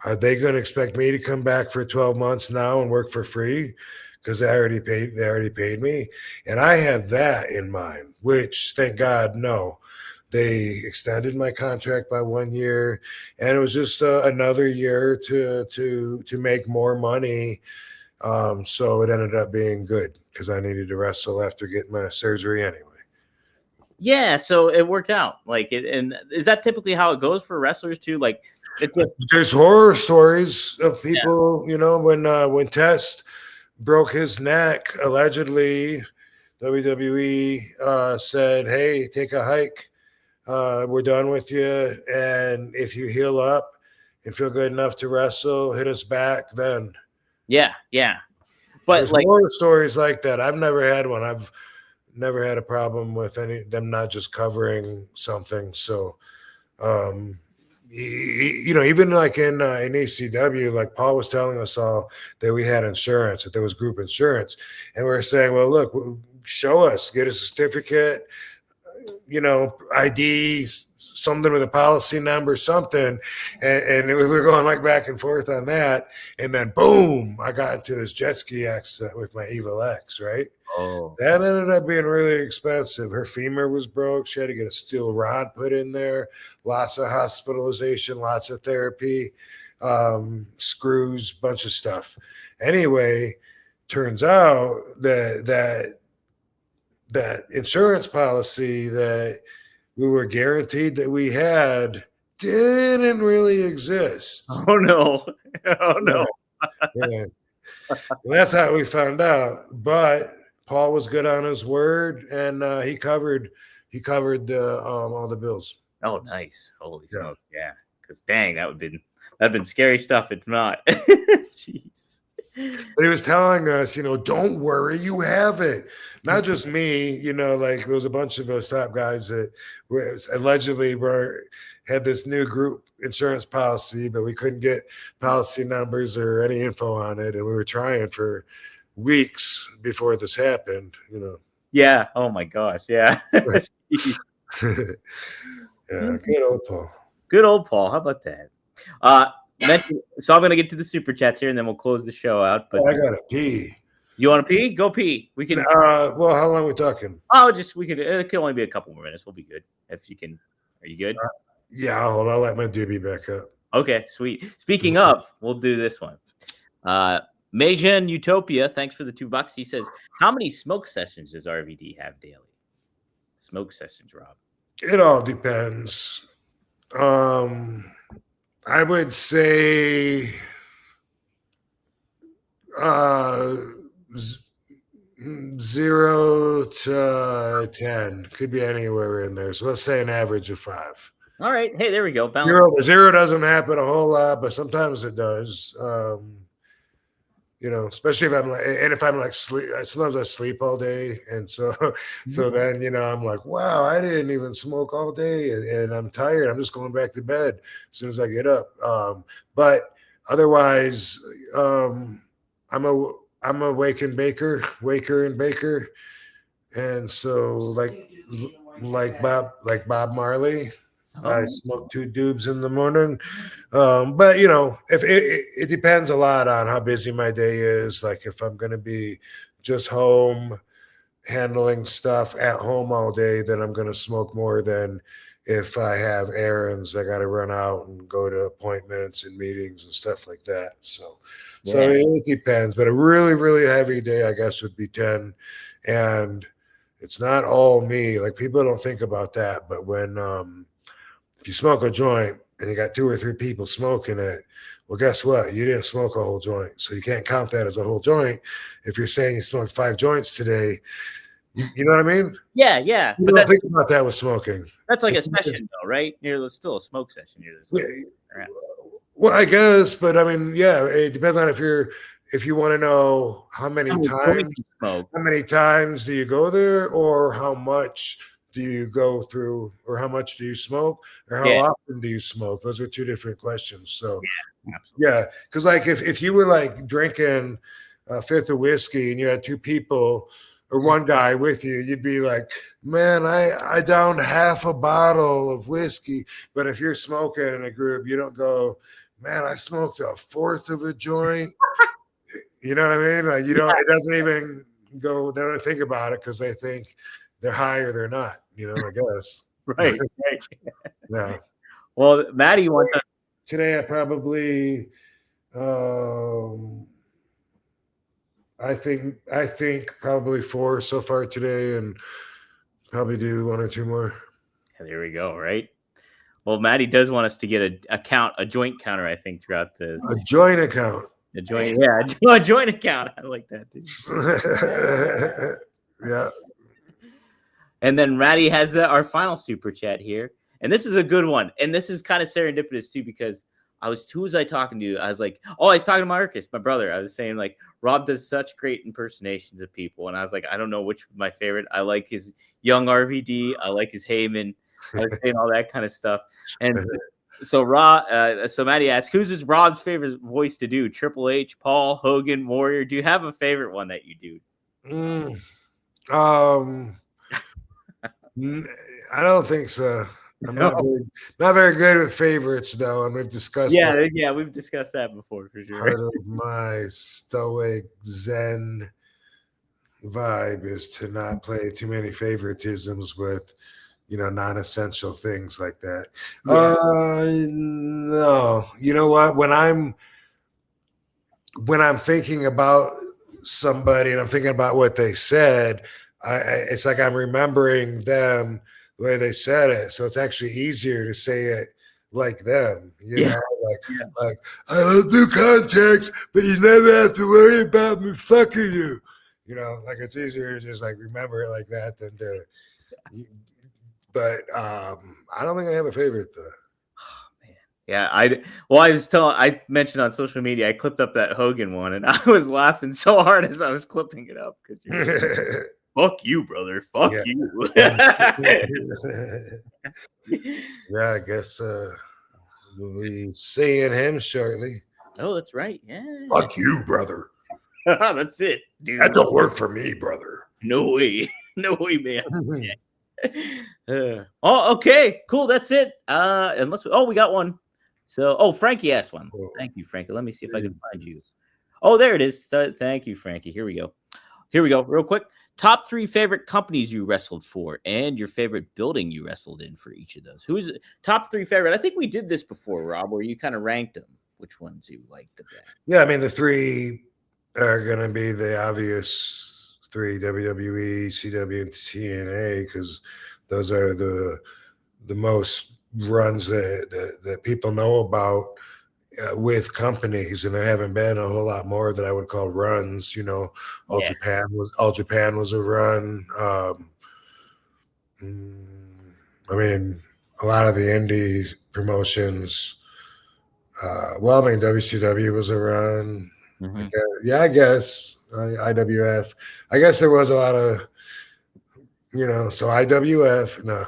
are they going to expect me to come back for 12 months now and work for free? Because they already paid me. And I had that in mind, which thank God, no. They extended my contract by 1 year, and it was just another year to make more money. So it ended up being good because I needed to wrestle after getting my surgery anyway. Yeah, so it worked out. Like it, and is that typically how it goes for wrestlers too? Like there's horror stories of people, when Test broke his neck, allegedly, WWE said, "Hey, take a hike. We're done with you, and if you heal up and feel good enough to wrestle, hit us back then." Yeah. But there's horror stories like that. I've never had one. I've never had a problem with them not just covering something. So, even like in ECW, like Paul was telling us all that we had insurance, that there was group insurance, and we were saying, well, look, show us, get a certificate, ID, something with a policy number, something. And we were going like back and forth on that. And then boom, I got into this jet ski accident with my Evil X, right? Oh. That ended up being really expensive. Her femur was broke. She had to get a steel rod put in there. Lots of hospitalization, lots of therapy, screws, bunch of stuff. Anyway, turns out that insurance policy that we were guaranteed that we had didn't really exist. Oh no. Oh no. Yeah. Well, that's how we found out. But Paul was good on his word, and he covered all the bills. Oh, nice. Holy smoke. Yeah. Because dang, that'd been scary stuff if not. Jeez. But he was telling us, don't worry, you have it. Not just me, like there was a bunch of those top guys that allegedly had this new group insurance policy, but we couldn't get policy numbers or any info on it. And we were trying for weeks before this happened, Yeah. Oh my gosh. Yeah. Yeah, good old Paul. Good old Paul. How about that? So I'm gonna get to the super chats here, and then we'll close the show out. But I gotta pee. You want to pee? Go pee. We can. Well, how long are we talking? We can. It can only be a couple more minutes. We'll be good if you can. Are you good? Yeah, I'll let my DB back up. Okay, sweet. Speaking of, we'll do this one. Mejan Utopia, thanks for the $2. He says, "How many smoke sessions does RVD have daily?" Smoke sessions, Rob. It all depends. I would say 0 to 10. Could be anywhere in there. So let's say an average of 5. All right. Hey, there we go. Balance. Zero doesn't happen a whole lot, but sometimes it does. especially if I'm like sleep. Sometimes I sleep all day, and so then I'm like, wow, I didn't even smoke all day, and I'm tired. I'm just going back to bed as soon as I get up. But otherwise, I'm a waker and baker, and so like Bob Marley. I Oh, smoke 2 doobs in the morning. But if it depends a lot on how busy my day is. Like if I'm going to be just home handling stuff at home all day, then I'm going to smoke more than if I have errands I got to run out and go to appointments and meetings and stuff like that. So yeah. it depends. But a really, really heavy day, I guess, would be 10. And it's not all me. Like people don't think about that. But when if you smoke a joint and you got 2 or 3 people smoking it, well, guess what? You didn't smoke a whole joint. So you can't count that as a whole joint. If you're saying you smoked 5 joints today, you know what I mean? Yeah. You But don't think about that with smoking. that's like a It's like- session, though, right? It's still a smoke session. Yeah, well, I guess, but I mean, yeah, it depends on if you want to know how many times do you go there, or how much do you go through, or how much do you smoke, or how often do you smoke? Those are 2 different questions. So yeah, because like if you were like drinking a fifth of whiskey and you had 2 people or 1 guy with you, you'd be like, man, I downed half a bottle of whiskey. But if you're smoking in a group, you don't go, man, I smoked a fourth of a joint. You know what I mean? Like it doesn't even go, they don't think about it because they think they're high or they're not, I guess. Right. Yeah. Well, Maddie wants us. Today I probably I think probably 4 so far today, and probably do 1 or 2 more. There we go. Right. Well, Maddie does want us to get a joint counter, I think, throughout the joint account. A joint, yeah, a joint account. I like that too. Yeah. And then Maddie has our final super chat here, and this is a good one, and this is kind of serendipitous too, because who was I talking to? I was like, I was talking to Marcus, my brother. I was saying like Rob does such great impersonations of people, and I was like, I don't know which was my favorite. I like his young RVD. I like his Heyman. I was saying all that kind of stuff, and so so Maddie asks, who's Rob's favorite voice to do? Triple H, Paul, Hogan, Warrior. Do you have a favorite one that you do? I don't think so. I'm not very good with favorites, though, and we've discussed. Yeah, we've discussed that before for sure. Part of my stoic Zen vibe is to not play too many favoritisms with, non-essential things like that. Yeah. No, you know what? When I'm thinking about somebody and I'm thinking about what they said, it's like I'm remembering them the way they said it. So it's actually easier to say it like them, like I don't do contacts, but you never have to worry about me fucking you. Like it's easier to just like remember it like that than to. But I don't think I have a favorite though. Oh, man. Yeah, I mentioned on social media, I clipped up that Hogan one, and I was laughing so hard as I was clipping it up because you're fuck you, brother. Fuck you. Yeah, I guess we'll be seeing him shortly. Oh, that's right. Yeah. Fuck you, brother. That's it, dude. That don't work for me, brother. No way. No way, man. Okay, cool. That's it. We got one. So, Frankie asked one. Thank you, Frankie. Let me see if I can find you. Oh, there it is. Thank you, Frankie. Here we go. Real quick. Top 3 favorite companies you wrestled for, and your favorite building you wrestled in for each of those. Who's top 3 favorite? I think we did this before, Rob, where you kind of ranked them. Which ones you liked the best? Yeah, I mean the 3 are gonna be the obvious 3: WWE, CW, and TNA, because those are the most runs that people know about with companies, and there haven't been a whole lot more that I would call runs. All Japan was a run. I mean, a lot of the indie promotions. WCW was a run. Mhm. Yeah, I guess IWF. I guess there was a lot of, so IWF, no,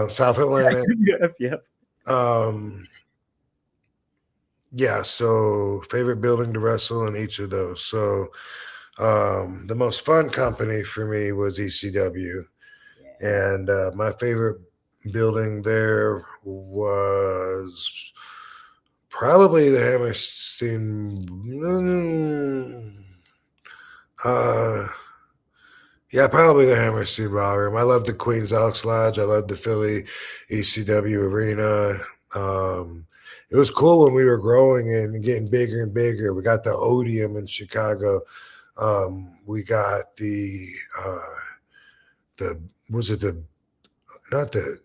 South Atlantic. Yep. Um, yeah, so favorite building to wrestle in each of those. So the most fun company for me was ECW. And my favorite building there was probably the Hammerstein. Uh, yeah, probably the Hammerstein Ballroom. I love the Queens Elks Lodge. I love the Philly ECW Arena. It was cool when we were growing and getting bigger and bigger. We got the Odeum in Chicago. We got the was it the not the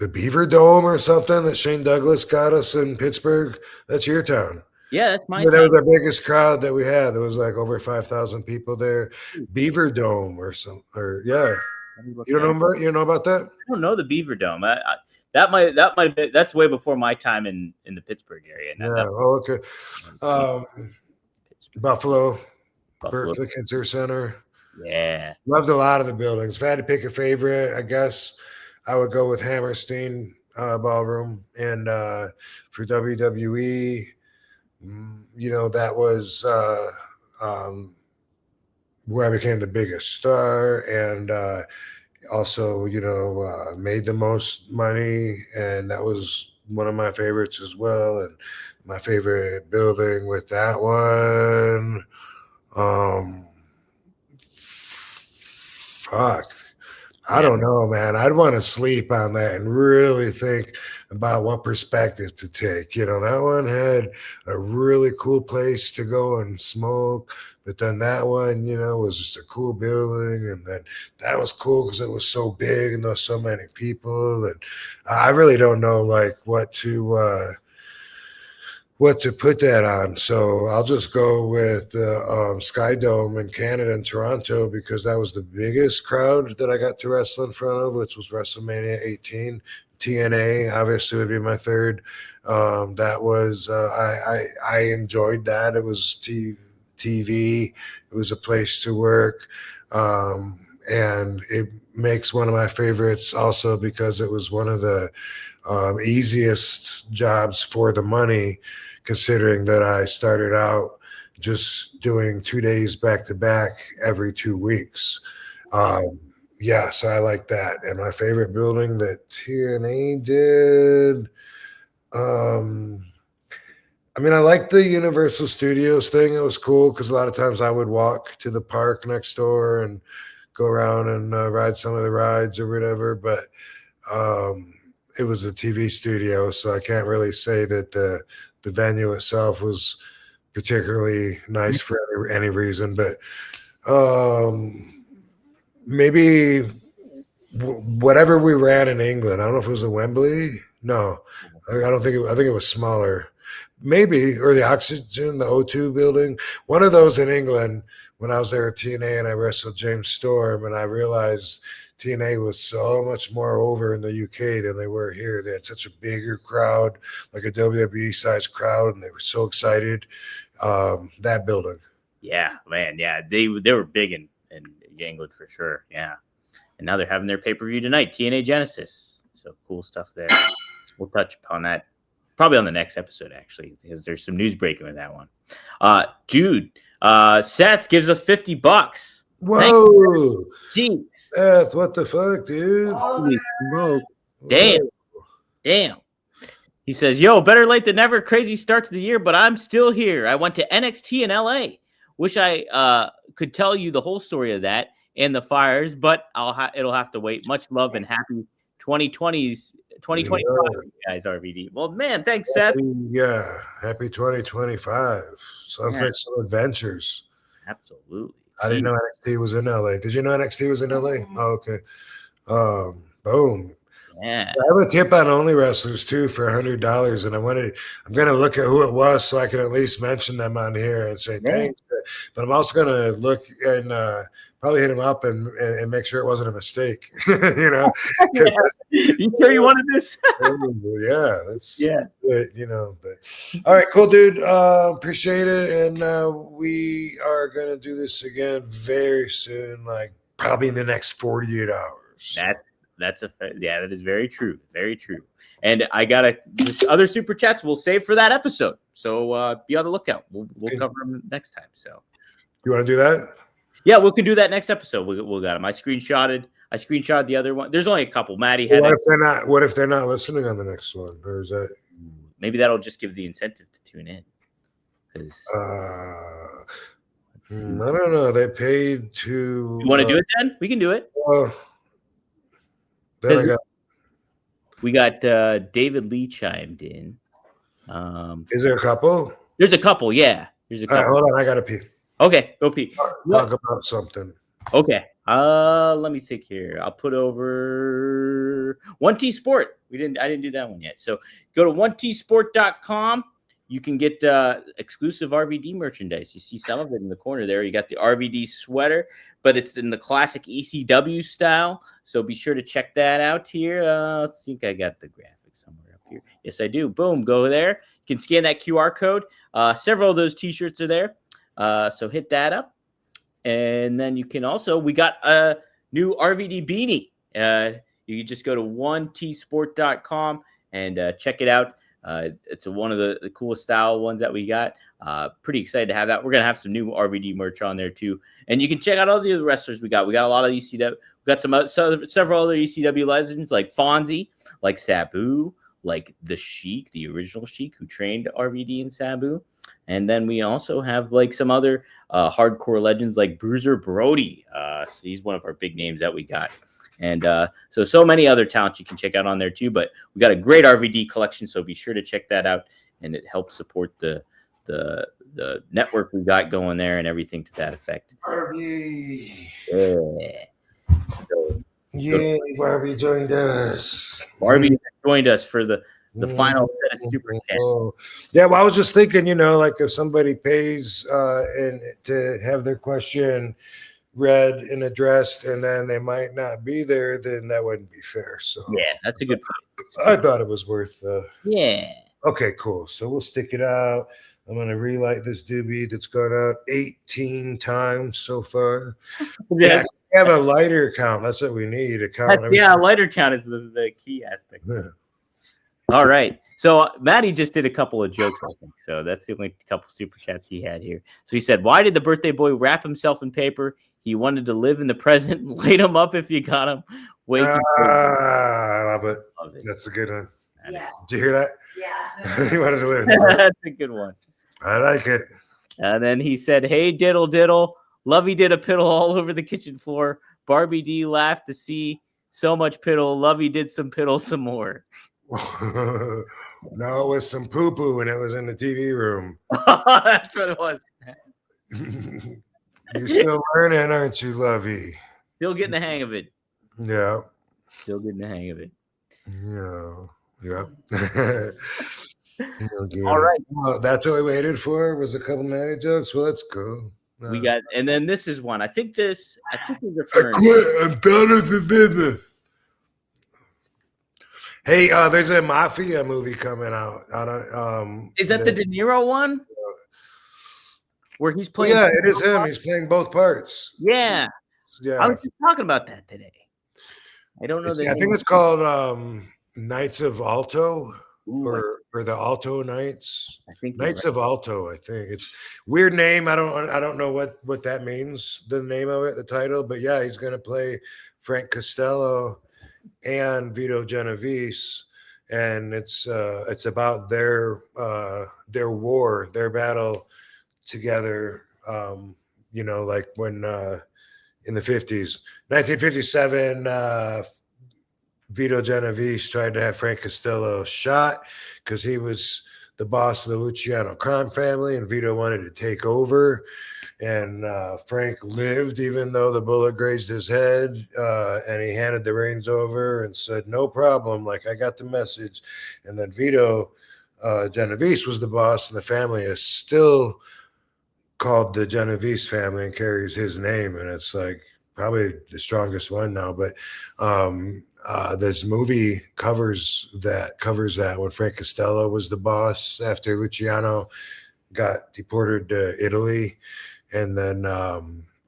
Beaver Dome or something that Shane Douglas got us in Pittsburgh? That's your town. Yeah, that's my Yeah, that town. was our biggest crowd that we had. There was like over 5,000 people there. Beaver Dome or something. Or yeah, Let me look you that don't know about that? I don't know the Beaver Dome. That might be, that's way before my time in the Pittsburgh area. Yeah. Oh, okay. Buffalo, Buffalo. Bertha Cancer Center. Yeah. Loved a lot of the buildings. If I had to pick a favorite, I guess I would go with Hammerstein Ballroom. And for WWE, that was where I became the biggest star and also, made the most money. And that was one of my favorites as well. And my favorite building with that one. Fuck. I don't know, man. I'd want to sleep on that and really think about what perspective to take. That one had a really cool place to go and smoke, but then that one, was just a cool building, and then that was cool because it was so big and there was so many people, and I really don't know like what to put that on. So I'll just go with the Sky Dome in Canada and Toronto because that was the biggest crowd that I got to wrestle in front of, which was WrestleMania 18. TNA obviously would be my third. That was I enjoyed that. It was TV. It was a place to work, and it makes one of my favorites also because it was one of the easiest jobs for the money, considering that I started out just doing 2 days back to back every 2 weeks. Yeah, so I like that. And my favorite building that TNA did, I like the Universal Studios thing. It was cool because a lot of times I would walk to the park next door and go around and ride some of the rides or whatever. But it was a TV studio, so I can't really say that the venue itself was particularly nice for any reason. But maybe whatever we ran in England. I don't know if it was the Wembley. No, I don't think. I think it was smaller. Maybe, or the Oxygen, the O2 building. One of those in England when I was there at TNA and I wrestled James Storm, and I realized TNA was so much more over in the UK than they were here. They had such a bigger crowd, like a WWE sized crowd, and they were so excited. That building. Yeah, man. Yeah, they were big in England for sure. Yeah, and now they're having their pay-per-view tonight, TNA Genesis. So cool stuff there. We'll touch upon that probably on the next episode, actually, because there's some news breaking with that one. Jude, Seth gives us $50. Whoa, jeez, Seth, what the fuck, dude? Holy smoke. Damn. He says, yo, better late than never. Crazy start to the year, but I'm still here. I went to NXT in LA. Wish I could tell you the whole story of that and the fires, but it'll have to wait. Much love and happy 2025, guys, RVD. Well, man, thanks, Seth. Happy 2025. Sounds like some adventures. Absolutely. I didn't know NXT was in LA. Did you know NXT was in LA? Oh, okay. Boom. Yeah. I have a tip on Only Wrestlers too for $100, and I'm gonna look at who it was so I can at least mention them on here and say thanks to But I'm also gonna look and probably hit him up and make sure it wasn't a mistake. You know, 'cause You sure you wanted this? yeah, that's Yeah. it, you know. But all right, cool, dude. Appreciate it, and we are gonna do this again very soon, like probably in the next 48 hours. That is very true. Very true. And I got this other super chats we'll save for that episode. So be on the lookout. We'll cover them next time. So You want to do that? yeah, we can do that next episode. We'll got them. I screenshotted the other one. There's only a couple. Maddie had What if they're not? What if they're not listening on the next one? Or is that? maybe that'll just give the incentive to tune in. Because I don't know. They paid to. you want to do it then? We can do it. Then I got. We got David Lee chimed in. Is there a couple? There's a couple. Yeah. There's a All right, couple. hold on. I got to pee. Okay. Go pee. Talk about something. Okay. Let me think here. I'll put over 1T Sport. I didn't do that one yet. So go to 1tsport.com. You can get exclusive RVD merchandise. You see some of it in the corner there. You got the RVD sweater, but it's in the classic ECW style. So be sure to check that out here. I think I got the graphic somewhere up here. Yes, I do. Boom. Go there. You can scan that QR code. Several of those T-shirts are there. So hit that up. And then you can also, we got a new RVD beanie. You can just go to 1tsport.com and check it out. It's one of the coolest style ones that we got. Pretty excited to have that. We're going to have some new RVD merch on there too. And you can check out all the other wrestlers we got. We got a lot of ECW. We got several other ECW legends like Fonzie, like Sabu, like the Sheik, the original Sheik who trained RVD and Sabu. And then we also have like some other hardcore legends like Bruiser Brody. So he's one of our big names that we got. And so many other talents you can check out on there too. But we got a great RVD collection, so be sure to check that out. And it helps support the network we got going there and everything to that effect. Barbie. Yeah. Yeah, Barbie joined us. Barbie joined us for the final set of super chats. Yeah, well, I was just thinking, like if somebody pays and to have their question read and addressed, and then they might not be there, then that wouldn't be fair. So Yeah, that's a good point. I thought it was worth. Yeah. Okay, cool. So we'll stick it out. I'm gonna relight this doobie that's gone out 18 times so far. Yeah, we have a lighter count. That's what we need. A Lighter count is the key aspect. Yeah. All right. So Maddie just did a couple of jokes, I think. So that's the only couple super chats he had here. So he said, "Why did the birthday boy wrap himself in paper? He wanted to live in the present. Light him up if you got him." Wait. I love it. That's a good one. Yeah. Did you hear that? Yeah. He wanted to live. That's a good one. I like it. And then he said, "Hey, diddle diddle. Lovey did a piddle all over the kitchen floor. Barbie D laughed to see so much piddle. Lovey did some piddle some more." No, it was some poo-poo and it was in the TV room. That's what it was. You're still learning, aren't you, Lovey? Still getting the hang of it. Yeah. Still getting the hang of it. Yeah. All right. Well, that's what we waited for. Was a couple Maddie jokes. Well, let's go. We got, and then this is one. I think we're I referring. quit. I'm done with the business. Hey, there's a mafia movie coming out. Is that the De Niro one? Where he's playing? Yeah, it is him. He's playing both parts. Yeah. Yeah. I was just talking about that today. I don't know. I think it's called Knights of Alto. Or the Alto Knights. I think Knights of Alto. I think it's weird name. I don't know what that means. The name of it, the title. But yeah, he's gonna play Frank Costello and Vito Genovese, and it's about their war, their battle together. Like when in the 50s, 1957. Vito Genovese tried to have Frank Costello shot because he was the boss of the Luciano crime family, and Vito wanted to take over. And Frank lived, even though the bullet grazed his head, and he handed the reins over and said, "No problem, like I got the message." And then Vito Genovese was the boss, and the family is still called the Genovese family and carries his name, and it's like probably the strongest one now. But this movie covers that when Frank Costello was the boss after Luciano got deported to Italy, and then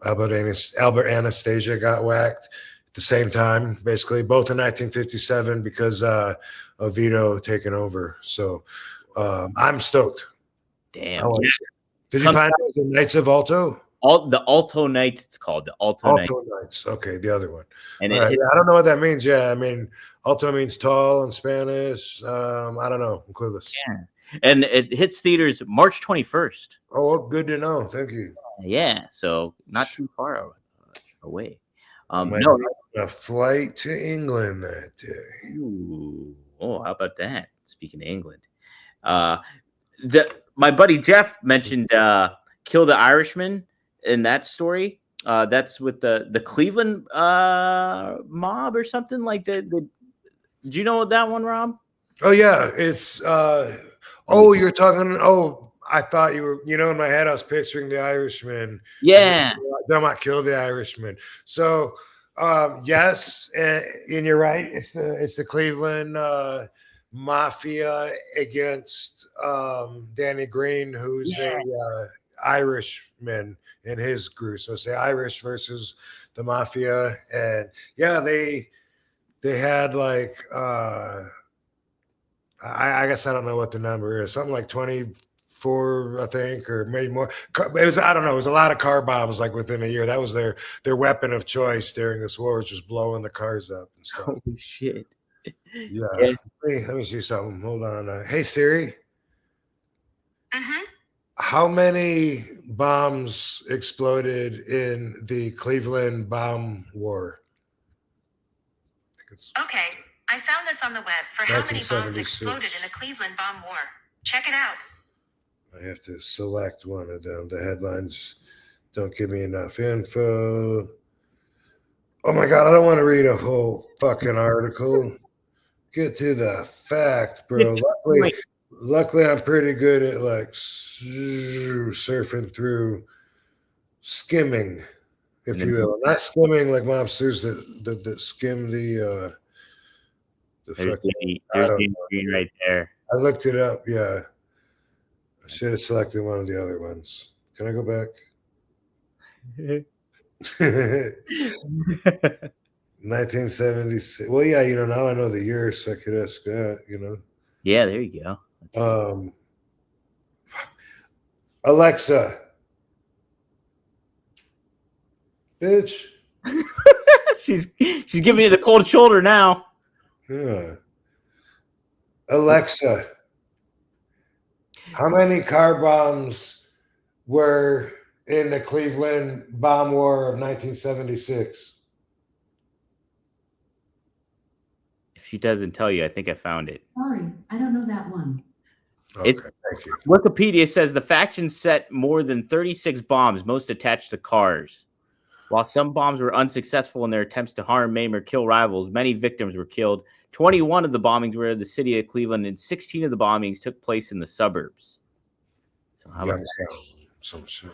Albert Anastasia got whacked at the same time, basically both in 1957 because of Vito taking over. So I'm stoked. Damn. I want Yeah. to see it. Did you find out the Knights of Alto? The Alto Knights, it's called the Alto Knights. Alto Knights. Okay, the other one. And All right, yeah, I don't know what that means. Yeah, I mean, Alto means tall in Spanish. I don't know. I'm clueless. Yeah. And it hits theaters March 21st. Oh, well, good to know. Thank you. Yeah, so not too far away. Might No. be a flight to England that day. Ooh. Oh, how about that? Speaking of England, my buddy Jeff mentioned "Kill the Irishman" in that story. That's with the Cleveland mob or something like that. Did you know that one, Rob? Oh yeah, it's you're talking. Oh, I thought you were. In my head, I was picturing the Irishman. Yeah. They might kill the Irishman. So yes, and you're right. It's the Cleveland mafia against Danny Green, who's a Irishman in his group. So it's the Irish versus the mafia, and yeah, they had like I guess I don't know what the number is, something like 24, I think, or maybe more. It was, I don't know, it was a lot of car bombs like within a year. That was their weapon of choice during this war, was just blowing the cars up and stuff. Holy shit. Yeah. Let me see something. Hold on. Hey Siri. How many bombs exploded in the Cleveland bomb war? Okay, I found this on the web for how many bombs 1976. exploded in the Cleveland bomb war. Check it out. I have to select one of them. The headlines don't give me enough info. Oh my God, I don't want to read a whole fucking article. Get to the fact, bro. Luckily, I'm pretty good at like surfing through, skimming, if you will. Not skimming like mobsters that skim the There's fucking. the green right there. I looked it up. Yeah, I should have selected one of the other ones. Can I go back? 1976. Well, yeah, now I know the year, so I could ask that, Yeah, there you go. Alexa, bitch. she's giving you the cold shoulder now. Yeah. Alexa, how many car bombs were in the Cleveland bomb war of 1976? If she doesn't tell you, I think I found it. Sorry, I don't know that one. Okay, thank you. Wikipedia says the faction set more than 36 bombs, most attached to cars. While some bombs were unsuccessful in their attempts to harm, maim, or kill rivals, many victims were killed. 21 of the bombings were in the city of Cleveland, and 16 of the bombings took place in the suburbs. So how about some shit?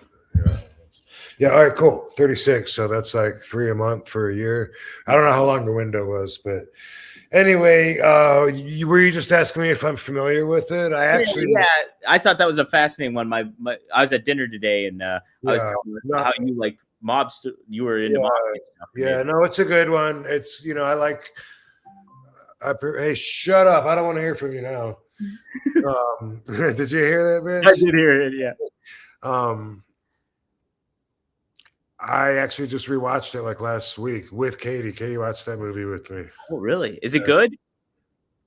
Yeah. All right. Cool. 36. So that's like 3 a month for a year. I don't know how long the window was, but anyway, were you just asking me if I'm familiar with it? I thought that was a fascinating one. I was at dinner today, and I was telling how you like mobs. You were into mob stuff. Yeah, no, it's a good one. It's I like. Hey, shut up! I don't want to hear from you now. Did you hear that, bitch? I did hear it. Yeah. I actually just rewatched it like last week with Katie. Katie watched that movie with me. Oh, really? Is it good?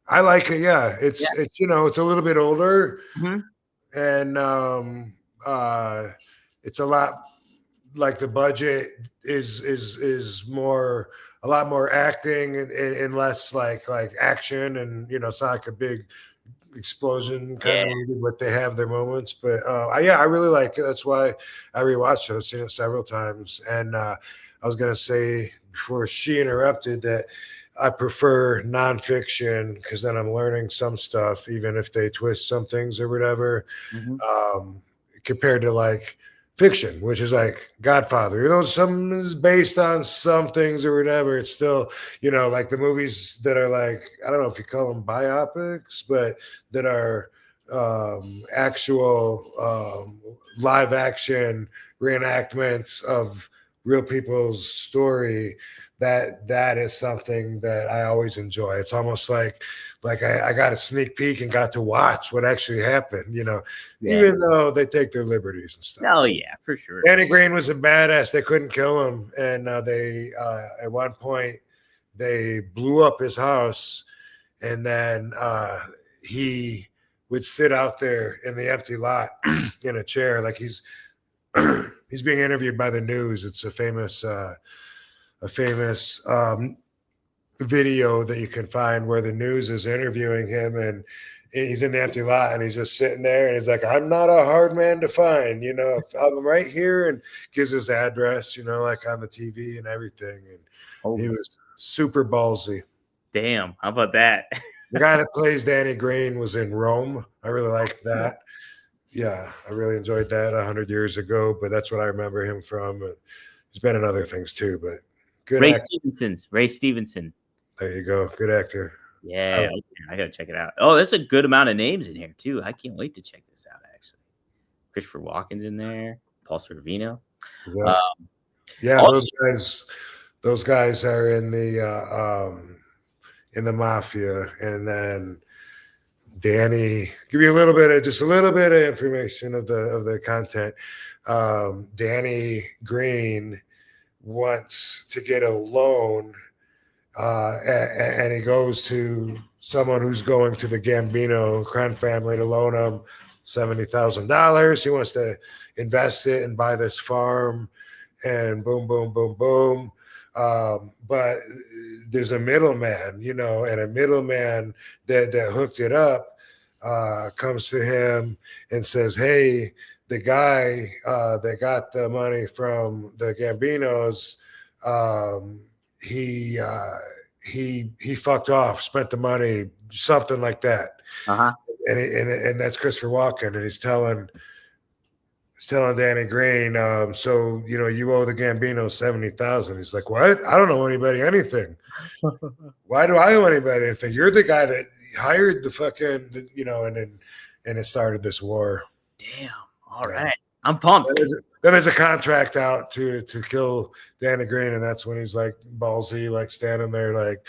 I like it. Yeah, it's it's a little bit older, and it's a lot like the budget is more, a lot more acting and less like action, and it's not like a big explosion kind of movie, but they have their moments. But I really like it. That's why I rewatched it. I've seen it several times. And I was gonna say before she interrupted that I prefer nonfiction because then I'm learning some stuff, even if they twist some things or whatever, compared to like fiction, which is like Godfather. You know, some is based on some things or whatever. It's still, you know, like the movies that are like, I don't know if you call them biopics, but that are actual live action reenactments of real people's story. That is something that I always enjoy. It's almost like I got a sneak peek and got to watch what actually happened, you know, Yeah. even though they take their liberties and stuff. Oh yeah, for sure. Danny Green was a badass. They couldn't kill him, and they at one point they blew up his house, and then he would sit out there in the empty lot in a chair, like he's he's being interviewed by the news. It's a famous video that you can find where the news is interviewing him, and he's in the empty lot and he's just sitting there and he's like, I'm not a hard man to find, you know, I'm right here, and gives his address, you know, like on the TV and everything. And he was super ballsy. Damn, how about that? The guy that plays Danny Green was in Rome. I really liked that. Yeah, I really enjoyed that 100 years ago, but that's what I remember him from. And he's been in other things too, but good Ray actor. Ray Stevenson. There you go. Good actor. Yeah, I gotta check it out. Oh, there's a good amount of names in here too. I can't wait to check this out. Actually, Christopher Walken's in there. Paul Sorvino. Yeah, yeah. Those guys are in the mafia, and then Danny. Give you just a little bit of information of the content. Danny Green wants to get a loan. And he goes to someone who's going to the Gambino crime family to loan him $70,000. He wants to invest it and buy this farm, and boom, boom, boom, boom. But there's a middleman, you know, and a middleman that hooked it up comes to him and says, hey, the guy that got the money from the Gambinos, he fucked off, spent the money, something like that. And that's Christopher Walken, and he's telling Danny Green, so you know, you owe the Gambino 70,000. He's like, what? I don't owe anybody anything. Why do I owe anybody anything? You're the guy that hired the fucking, you know, and it started this war. Damn. All right. I'm pumped. Then there's a contract out to kill Danny Green, and that's when he's like ballsy, like standing there, like,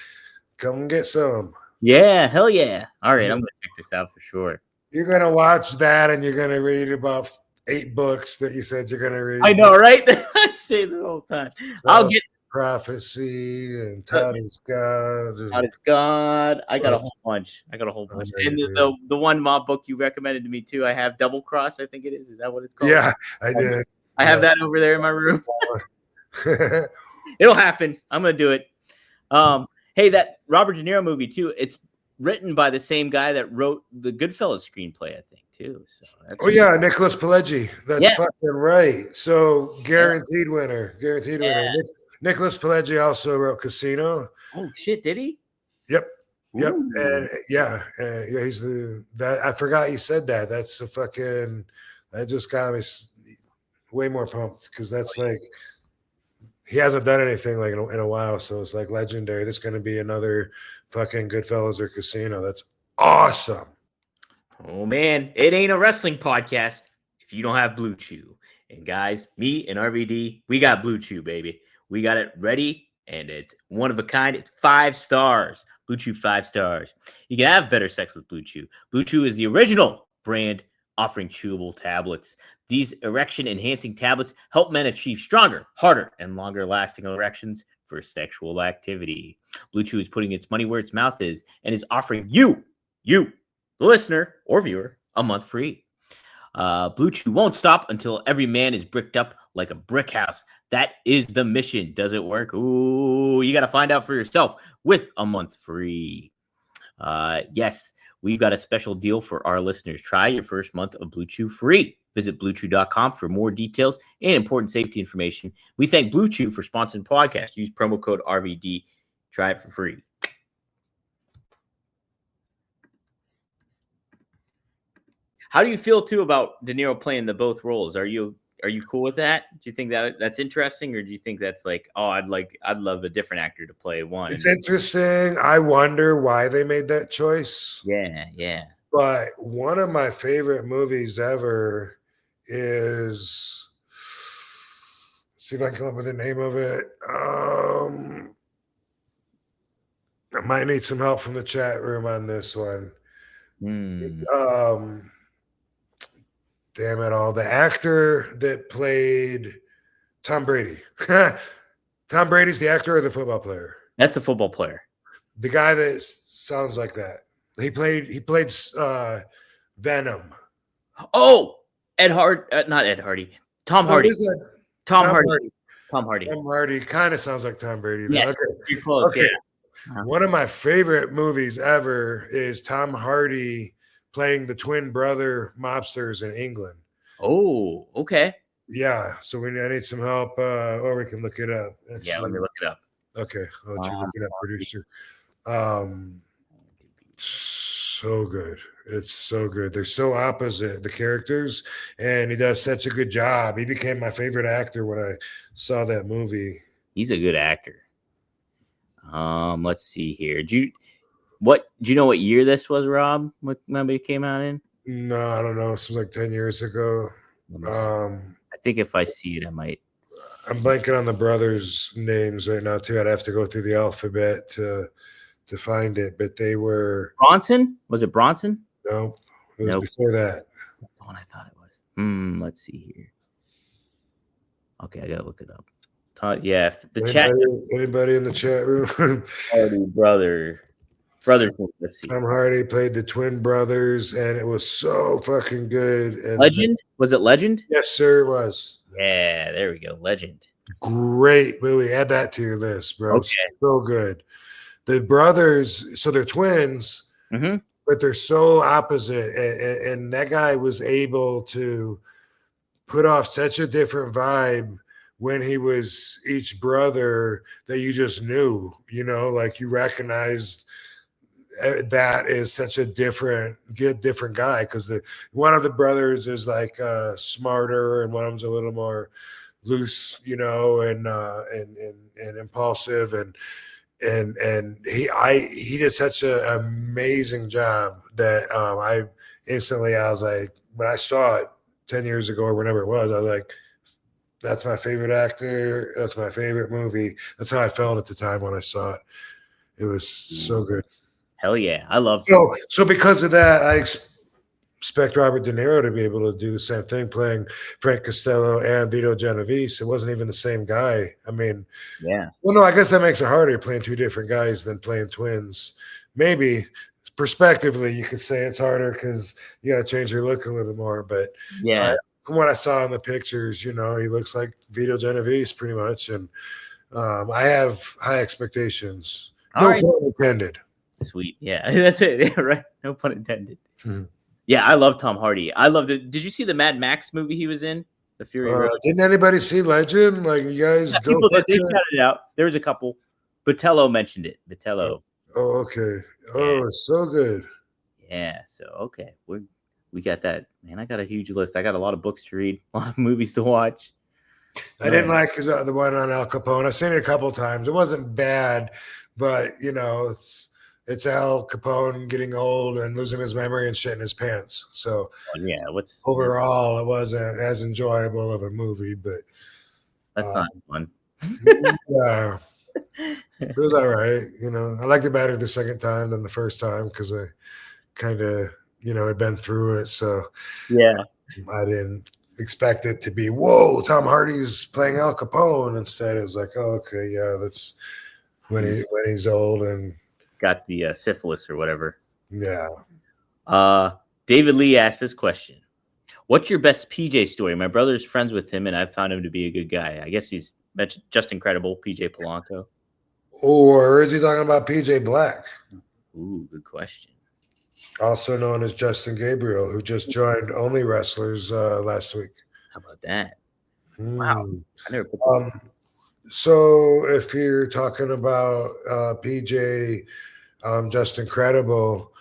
come get some. Yeah, hell yeah. All right, I'm gonna check this out for sure. You're gonna watch that, and you're gonna read about 8 books that you said you're gonna read. I know, right? I say the whole time. I'll get Prophecy and Todd is God. God is God. I got a whole bunch. And the one mob book you recommended to me too. I have Double Cross, I think it is. Is that what it's called? Yeah, I did. I have that over there in my room. It'll happen. I'm gonna do it. Hey, that Robert De Niro movie too. It's written by the same guy that wrote the Goodfellas screenplay, I think, too. So that's Nicholas Pileggi. That's fucking right. So guaranteed winner. Nicholas Pileggi also wrote Casino. Oh shit, did he? Yep. Yep. Ooh. And he's that I forgot you said that. That's the fucking that just got me way more pumped, because that's like he hasn't done anything like in a while, so it's like legendary. This is going to be another fucking Goodfellas or Casino. That's awesome. Oh man, it ain't a wrestling podcast if you don't have Blue Chew. And guys, me and RVD, we got Blue Chew, baby. We got it ready, and it's one of a kind. It's 5 stars. Blue Chew 5 stars. You can have better sex with Blue Chew. Blue Chew is the original brand offering chewable tablets. These erection-enhancing tablets help men achieve stronger, harder, and longer-lasting erections for sexual activity. Blue Chew is putting its money where its mouth is and is offering you, the listener or viewer, a month free. Blue Chew won't stop until every man is bricked up like a brick house. That is the mission. Does it work? Ooh, you got to find out for yourself with a month free. Yes, we've got a special deal for our listeners. Try your first month of Blue Chew free. Visit BlueChew.com for more details and important safety information. We thank Blue Chew for sponsoring the podcast. Use promo code RVD. Try it for free. How do you feel too about De Niro playing both roles? Are you Are you cool with that? Do you think that that's interesting, or do you think that's like, oh, I'd love a different actor to play one? It's interesting. I wonder why they made that choice. Yeah. But one of my favorite movies ever is, see if I can come up with the name of it. I might need some help from the chat room on this one. Damn it all. The actor that played Tom Brady. Tom Brady's the actor or the football player? That's a football player. The guy that sounds like that. He played Venom. Oh, not Ed Hardy. Tom Hardy. Tom Hardy. Tom Hardy. Tom Hardy kind of sounds like Tom Brady. Yes, okay. you're close. Okay. Yeah. One of my favorite movies ever is Tom Hardy playing the twin brother mobsters in England. Oh, okay. Yeah. So I need some help, or we can look it up. Actually. Yeah, let me look it up. Okay, I'll let you look it up, producer. So good. It's so good. They're so opposite, the characters, and he does such a good job. He became my favorite actor when I saw that movie. He's a good actor. Let's see here. Do you know what year this was, Rob? What movie it came out in? No, I don't know. This was like 10 years ago. I think if I see it, I might. I'm blanking on the brothers' names right now too. I'd have to go through the alphabet to find it, but they were Bronson. Was it Bronson? No, it was before that. That's the one I thought it was. Let's see here. Okay, I gotta look it up. Yeah, Anybody in the chat room? Hardy brothers. Let's see. Tom Hardy played the twin brothers, and it was so fucking good. And Legend? Was it Legend? Yes, sir, it was. Yeah, there we go. Legend. Great movie. Add that to your list, bro. Okay. So good. The brothers, so they're twins, but they're so opposite. And that guy was able to put off such a different vibe when he was each brother that you just knew, like you recognized that is such a different guy, because one of the brothers is like smarter and one of them's a little more loose, and impulsive, and he did such an amazing job that I was like, when I saw it 10 years ago or whenever it was, I was like, that's my favorite actor. That's my favorite movie. That's how I felt at the time when I saw it. It was so good. Hell yeah. I love it. So because of that, I expect Robert De Niro to be able to do the same thing, playing Frank Costello and Vito Genovese. It wasn't even the same guy. I mean, yeah. Well, no, I guess that makes it harder playing two different guys than playing twins. Maybe prospectively, you could say it's harder because you got to change your look a little more. But yeah, from what I saw in the pictures, he looks like Vito Genovese pretty much, and I have high expectations. No pun intended. Sweet, yeah, that's it. Yeah, right. No pun intended. Yeah, I love Tom Hardy. I loved it. Did you see the Mad Max movie he was in? The Fury Road. Didn't anybody see Legend? Like, you guys go. People did. They shouted it out. There was a couple. Botello mentioned it. Botello. Oh, okay. Oh, it's so good. Yeah. So okay, we got that. Man, I got a huge list. I got a lot of books to read, a lot of movies to watch. I didn't like the one on Al Capone. I've seen it a couple of times. It wasn't bad, but it's Al Capone getting old and losing his memory and shit in his pants. So overall, it wasn't as enjoyable of a movie, but that's not fun. Yeah, it was all right. I liked it better the second time than the first time because I kind of had been through it. So yeah, I didn't expect it to be whoa. Tom Hardy's playing Al Capone. Instead, it was like, oh, okay, yeah, that's when he's old and got the syphilis or whatever. Yeah. David Lee asked this question. What's your best PJ story? My brother's friends with him, and I've found him to be a good guy. I guess he's just incredible, PJ Polanco. Or is he talking about PJ Black? Ooh, good question. Also known as Justin Gabriel, who just joined Only Wrestlers last week. How about that? Wow. I never put that. So if you're talking about PJ, just incredible.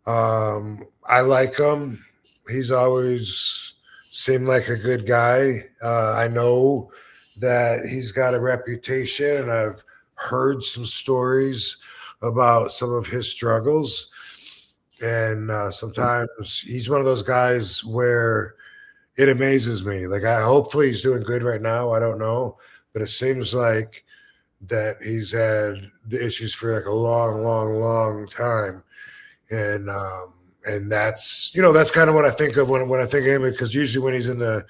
I like him. He's always seemed like a good guy. I know that he's got a reputation. I've heard some stories about some of his struggles. And sometimes he's one of those guys where it amazes me. Like, hopefully he's doing good right now. I don't know. But it seems like that he's had the issues for like a long, long, long time. And that's that's kind of what I think of when I think of him, because usually when he's in the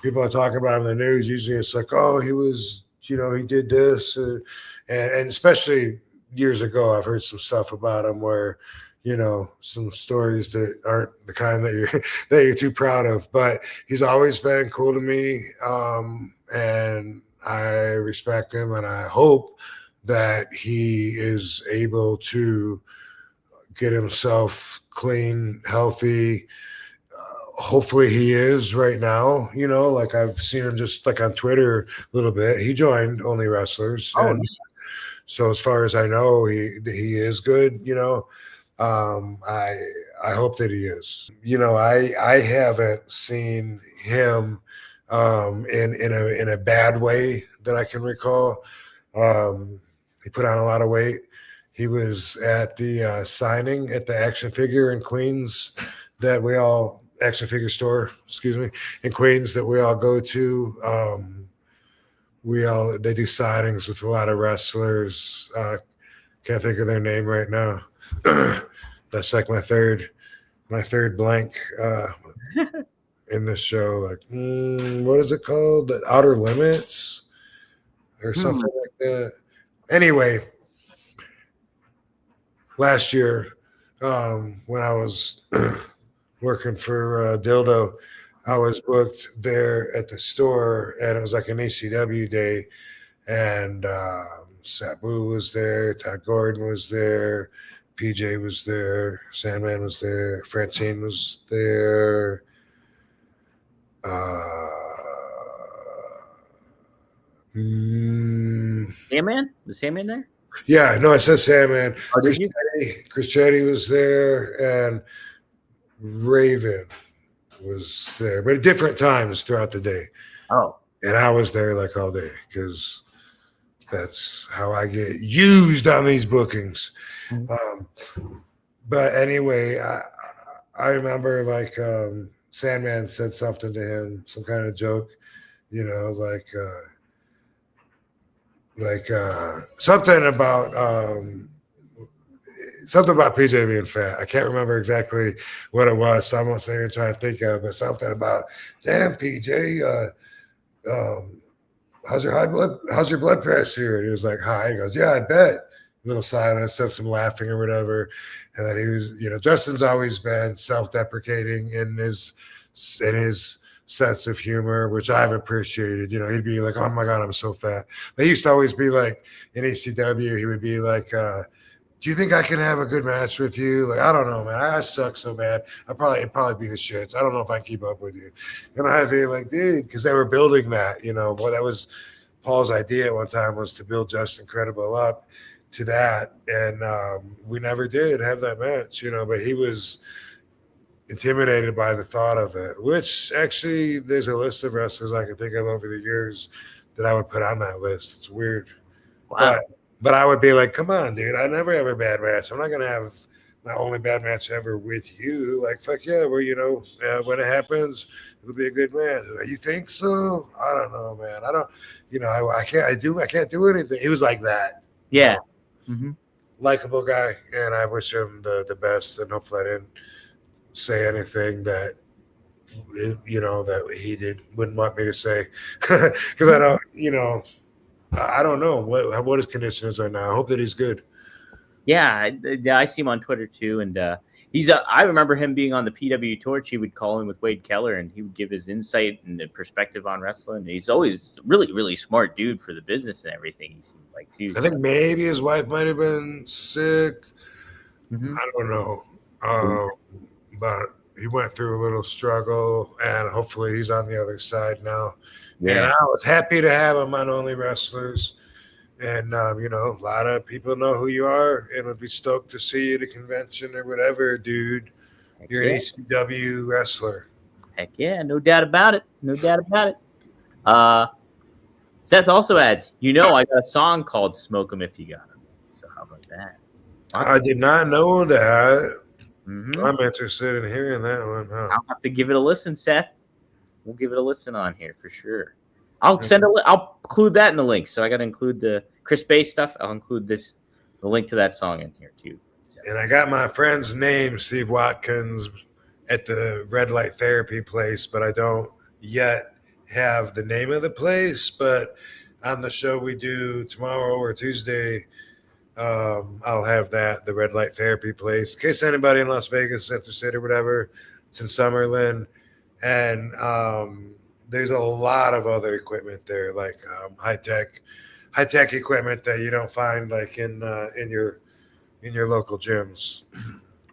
people are talking about him in the news, usually it's like, oh, he was he did this, and especially years ago I've heard some stuff about him where some stories that aren't the kind that you're that you're too proud of, but he's always been cool to me, and I respect him, and I hope that he is able to get himself clean, healthy. Hopefully he is right now. Like I've seen him just like on Twitter a little bit. He joined Only Wrestlers. Oh, And so as far as I know, he is good. I hope that he is. I haven't seen him in a bad way that I can recall. He put on a lot of weight. He was at the signing at the action figure in Queens that we all action figure store, in Queens that we all go to. They do signings with a lot of wrestlers. Can't think of their name right now. That's like my third blank in this show. Like, what is it called? The Outer Limits or something like that. Anyway, last year, when I was working for Dildo, I was booked there at the store, and it was like an ECW day, and Sabu was there, Todd Gordon was there, PJ was there, Sandman was there, Francine was there. Sandman? Was Sandman there? Yeah, no, I said Sandman. Oh, did you? Chris Chetty was there, and Raven was there, but at different times throughout the day. Oh. And I was there like all day because that's how I get used on these bookings. But anyway, I remember like Sandman said something to him, some kind of joke, like something about PJ being fat. I can't remember exactly what it was, so I won't sit here and try to think of it, but something about, damn, PJ, how's your blood pressure? And he was like, high. He goes, yeah, I bet. A little silence, said some laughing or whatever. And then he was, Justin's always been self-deprecating in his sense of humor, which I've appreciated. He'd be like, oh my God, I'm so fat. They used to always be like, in ECW, he would be like, do you think I can have a good match with you? Like, I don't know, man. I suck so bad. It'd probably be the shits. I don't know if I can keep up with you. And I'd be like, dude, because they were building that, Well, that was Paul's idea at one time, was to build Justin Credible up to that. And we never did have that match, but he was intimidated by the thought of it, which actually there's a list of wrestlers I can think of over the years that I would put on that list. It's weird. Wow. But I would be like, come on, dude, I never have a bad match. I'm not going to have my only bad match ever with you. Like, fuck yeah, well, when it happens, it'll be a good match. You think so? I don't know, man. I don't, I can't do anything. He was like that. Yeah. Likable guy, and I wish him the best, and hopefully I didn't say anything that that he wouldn't want me to say, because I don't, I don't know what his condition is right now. I hope that he's good. Yeah, I see him on Twitter too, and I remember him being on the PW Torch. He would call in with Wade Keller, and he would give his insight and perspective on wrestling. He's always really, really smart dude for the business and everything. He seemed like too. I think maybe his wife might have been sick. I don't know, but he went through a little struggle, and hopefully he's on the other side now. Yeah. And I was happy to have him on Only Wrestlers. And, a lot of people know who you are and would be stoked to see you at a convention or whatever, dude. You're an ECW wrestler. Heck yeah, no doubt about it. No doubt about it. Seth also adds, I got a song called Smoke 'em If You Got 'em. So how about that? I did not know that. Mm-hmm. I'm interested in hearing that one. Huh? I'll have to give it a listen, Seth. We'll give it a listen on here for sure. I'll include that in the link. So I got to include the Chris Bay stuff. I'll include the link to that song in here too. So. And I got my friend's name, Steve Watkins, at the red light therapy place, but I don't yet have the name of the place. But on the show we do tomorrow or Tuesday, I'll have the red light therapy place. In case anybody in Las Vegas is interested or whatever, it's in Summerlin. And there's a lot of other equipment there, like high tech equipment that you don't find like in your local gyms.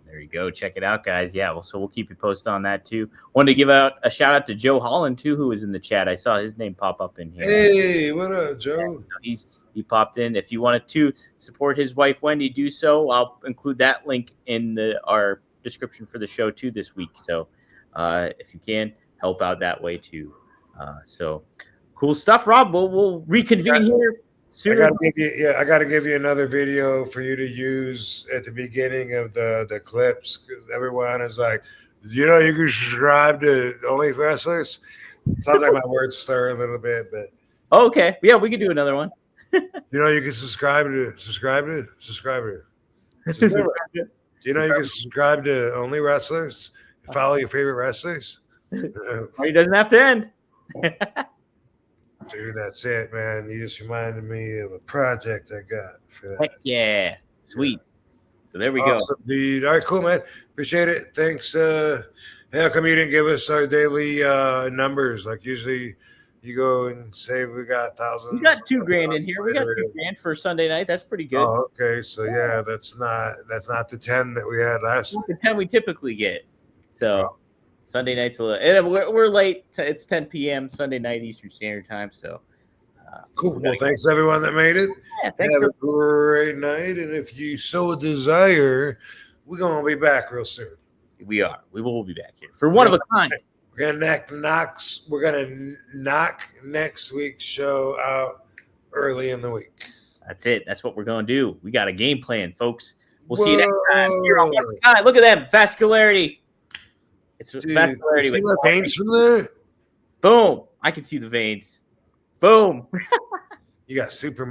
There you go. Check it out, guys. Yeah, so we'll keep you posted on that too. Wanted to give out a shout out to Joe Holland too, who was in the chat. I saw his name pop up in here. Hey, what up, Joe? Yeah, so he popped in. If you wanted to support his wife Wendy, do so. I'll include that link in our description for the show too this week. So if you can help out that way too. So cool stuff, Rob. We'll reconvene here. I got to give you another video for you to use at the beginning of the clips, because everyone is like, you can subscribe to Only Wrestlers. Sounds like my words slur a little bit, but okay, yeah, we could do another one. You can subscribe to. Do you can subscribe to Only Wrestlers? Follow your favorite wrestlers. It doesn't have to end. Dude, that's it, man. You just reminded me of a project I got for that. Heck yeah. Sweet. Yeah. So there we awesome, go. Dude. All right, cool, man. Appreciate it. Thanks. Hey, how come you didn't give us our daily numbers? Like usually you go and say we got thousands. We got $2,000 in here. We got $2,000 for Sunday night. That's pretty good. Oh, okay. So yeah, that's not the 10 that we had last week. The 10 we typically get. So Sunday night's a little, and we're late. It's 10 p.m. Sunday night Eastern Standard Time. So cool. Well, thanks everyone that made it. Yeah, thanks. Have a great night, and if you so desire, we're gonna be back real soon. We are. We will be back here for One of a Kind. We're gonna knock next week's show out early in the week. That's it. That's what we're gonna do. We got a game plan, folks. We'll see you next time here on One of a Kind. Look at that vascularity. It's vascularity. See my veins from there? Boom. I can see the veins. Boom. You got super